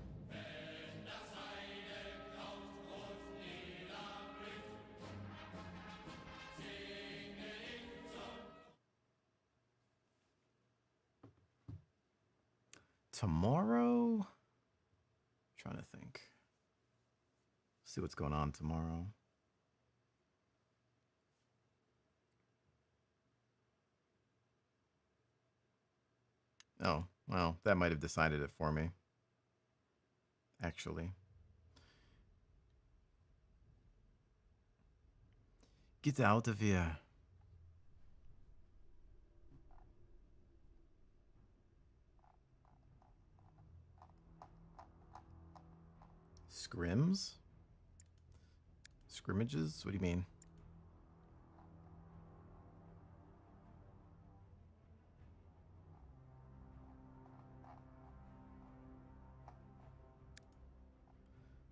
Tomorrow? Trying to think. See what's going on tomorrow. Oh, well, that might have decided it for me. Actually. Get out of here. Scrims? Scrimmages? What do you mean?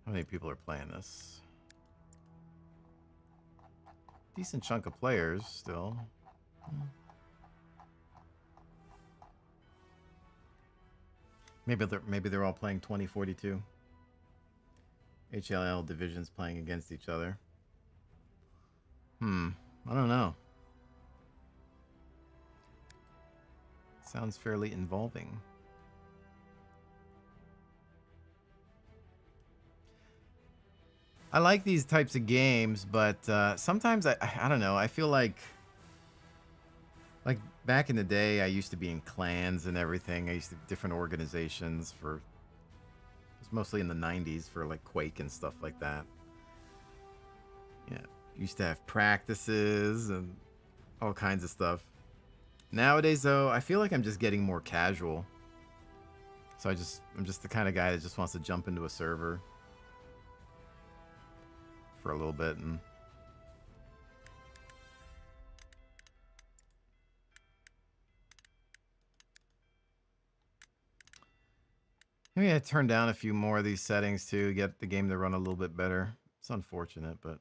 How many people are playing this? Decent chunk of players still. Maybe they're all playing 2042. HLL divisions playing against each other. I don't know. Sounds fairly involving. I like these types of games, but sometimes I don't know. I feel like back in the day, I used to be in clans and everything. I used to different organizations for. It was mostly in the 90s for like Quake and stuff like that. Yeah, used to have practices and all kinds of stuff. Nowadays, though, I feel like I'm just getting more casual. So I'm just the kind of guy that just wants to jump into a server for a little bit and maybe I turn down a few more of these settings to get the game to run a little bit better. It's unfortunate, but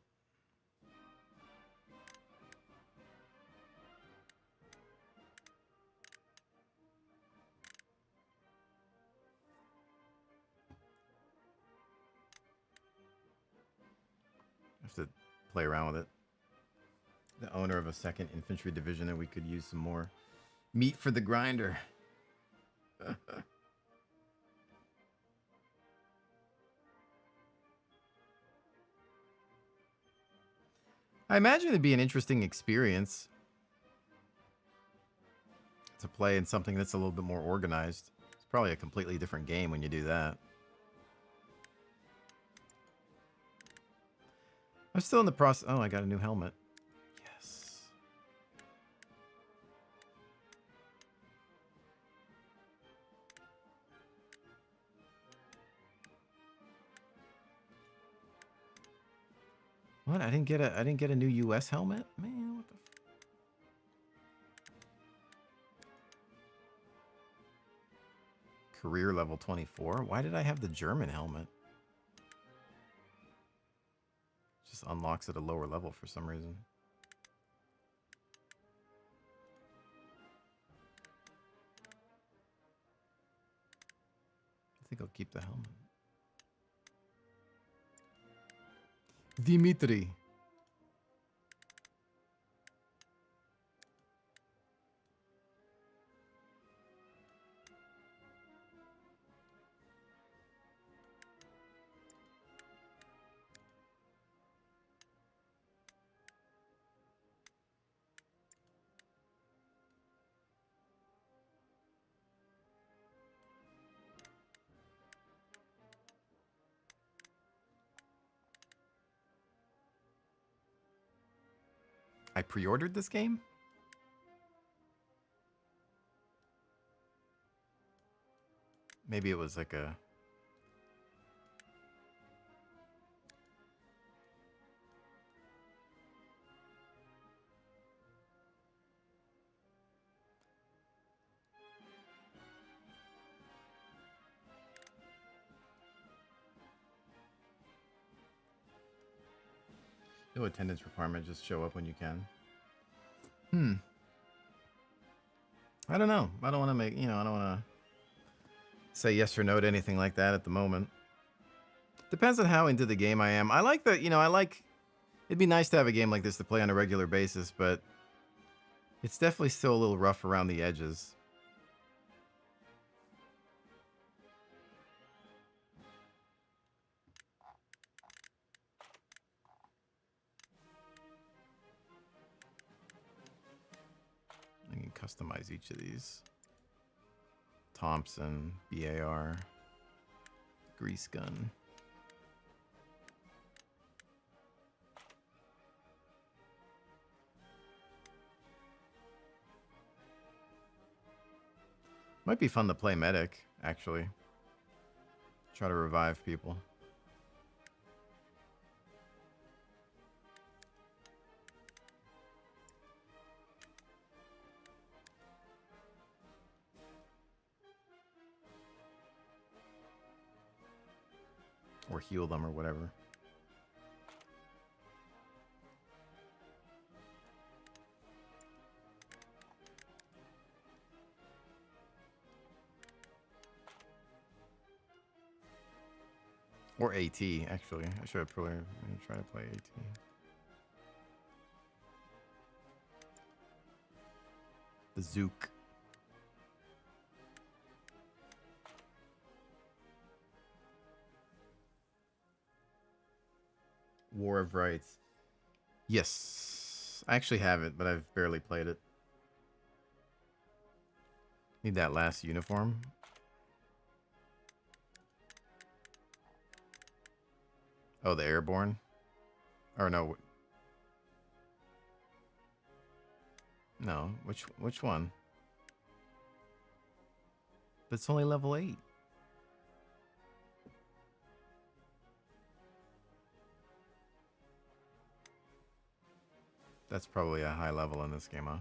to play around with it. The owner of a 2nd Infantry Division, and we could use some more meat for the grinder. I imagine it'd be an interesting experience to play in something that's a little bit more organized. It's probably a completely different game when you do that. I'm still in the process. Oh, I got a new helmet. Yes. What? I didn't get a new US helmet? Man, what the Career level 24? Why did I have the German helmet? Just unlocks at a lower level for some reason. I think I'll keep the helmet. Dimitri. I pre-ordered this game? Maybe it was like a... No attendance requirement, just show up when you can. I don't know. I don't want to make, I don't want to say yes or no to anything like that at the moment. Depends on how into the game I am. I like that, it'd be nice to have a game like this to play on a regular basis, but it's definitely still a little rough around the edges. I can customize each of these. Thompson, BAR, grease gun. Might be fun to play medic, actually. Try to revive people. Or heal them or whatever. Or AT, actually. I should have probably try to play AT. The Zook. War of Rights. Yes. I actually have it, but I've barely played it. Need that last uniform. Oh, the airborne? Or no. No, which one? But it's only level 8. That's probably a high level in this game, huh?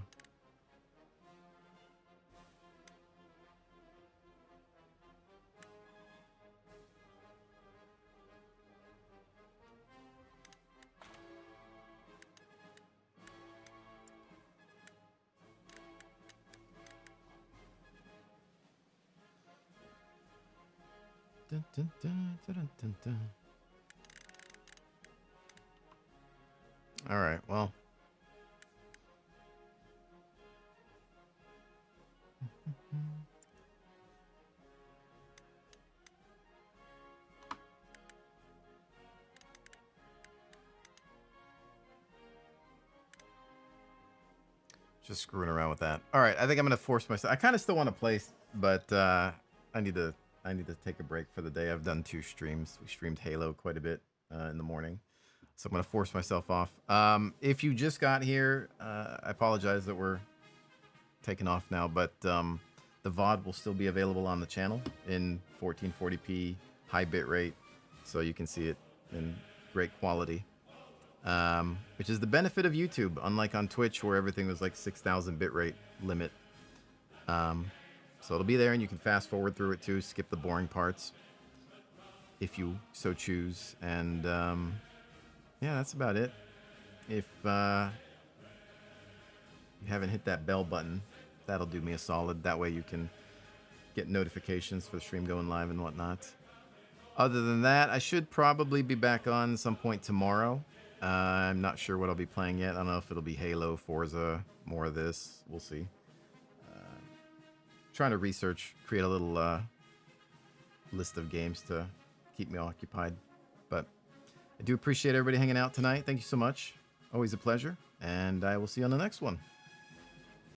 Dun, dun, dun, dun, dun, dun. All right. Well. Just screwing around with that. All right, I think I'm gonna force myself. I kind of still want to play, but I need to take a break for the day. I've done 2 streams. We streamed Halo quite a bit in the morning, so I'm gonna force myself off. If you just got here, I apologize that we're taking off now, but the VOD will still be available on the channel in 1440p high bit rate, so you can see it in great quality. Which is the benefit of YouTube, unlike on Twitch where everything was like 6,000 bitrate limit. So it'll be there, and you can fast forward through it too, skip the boring parts if you so choose. And yeah, that's about it. If you haven't hit that bell button, that'll do me a solid. That way you can get notifications for the stream going live and whatnot. Other than that, I should probably be back on some point tomorrow. I'm not sure what I'll be playing yet. I don't know if it'll be Halo, Forza, more of this. We'll see. Trying to research, create a little list of games to keep me occupied. But I do appreciate everybody hanging out tonight. Thank you so much. Always a pleasure. And I will see you on the next one.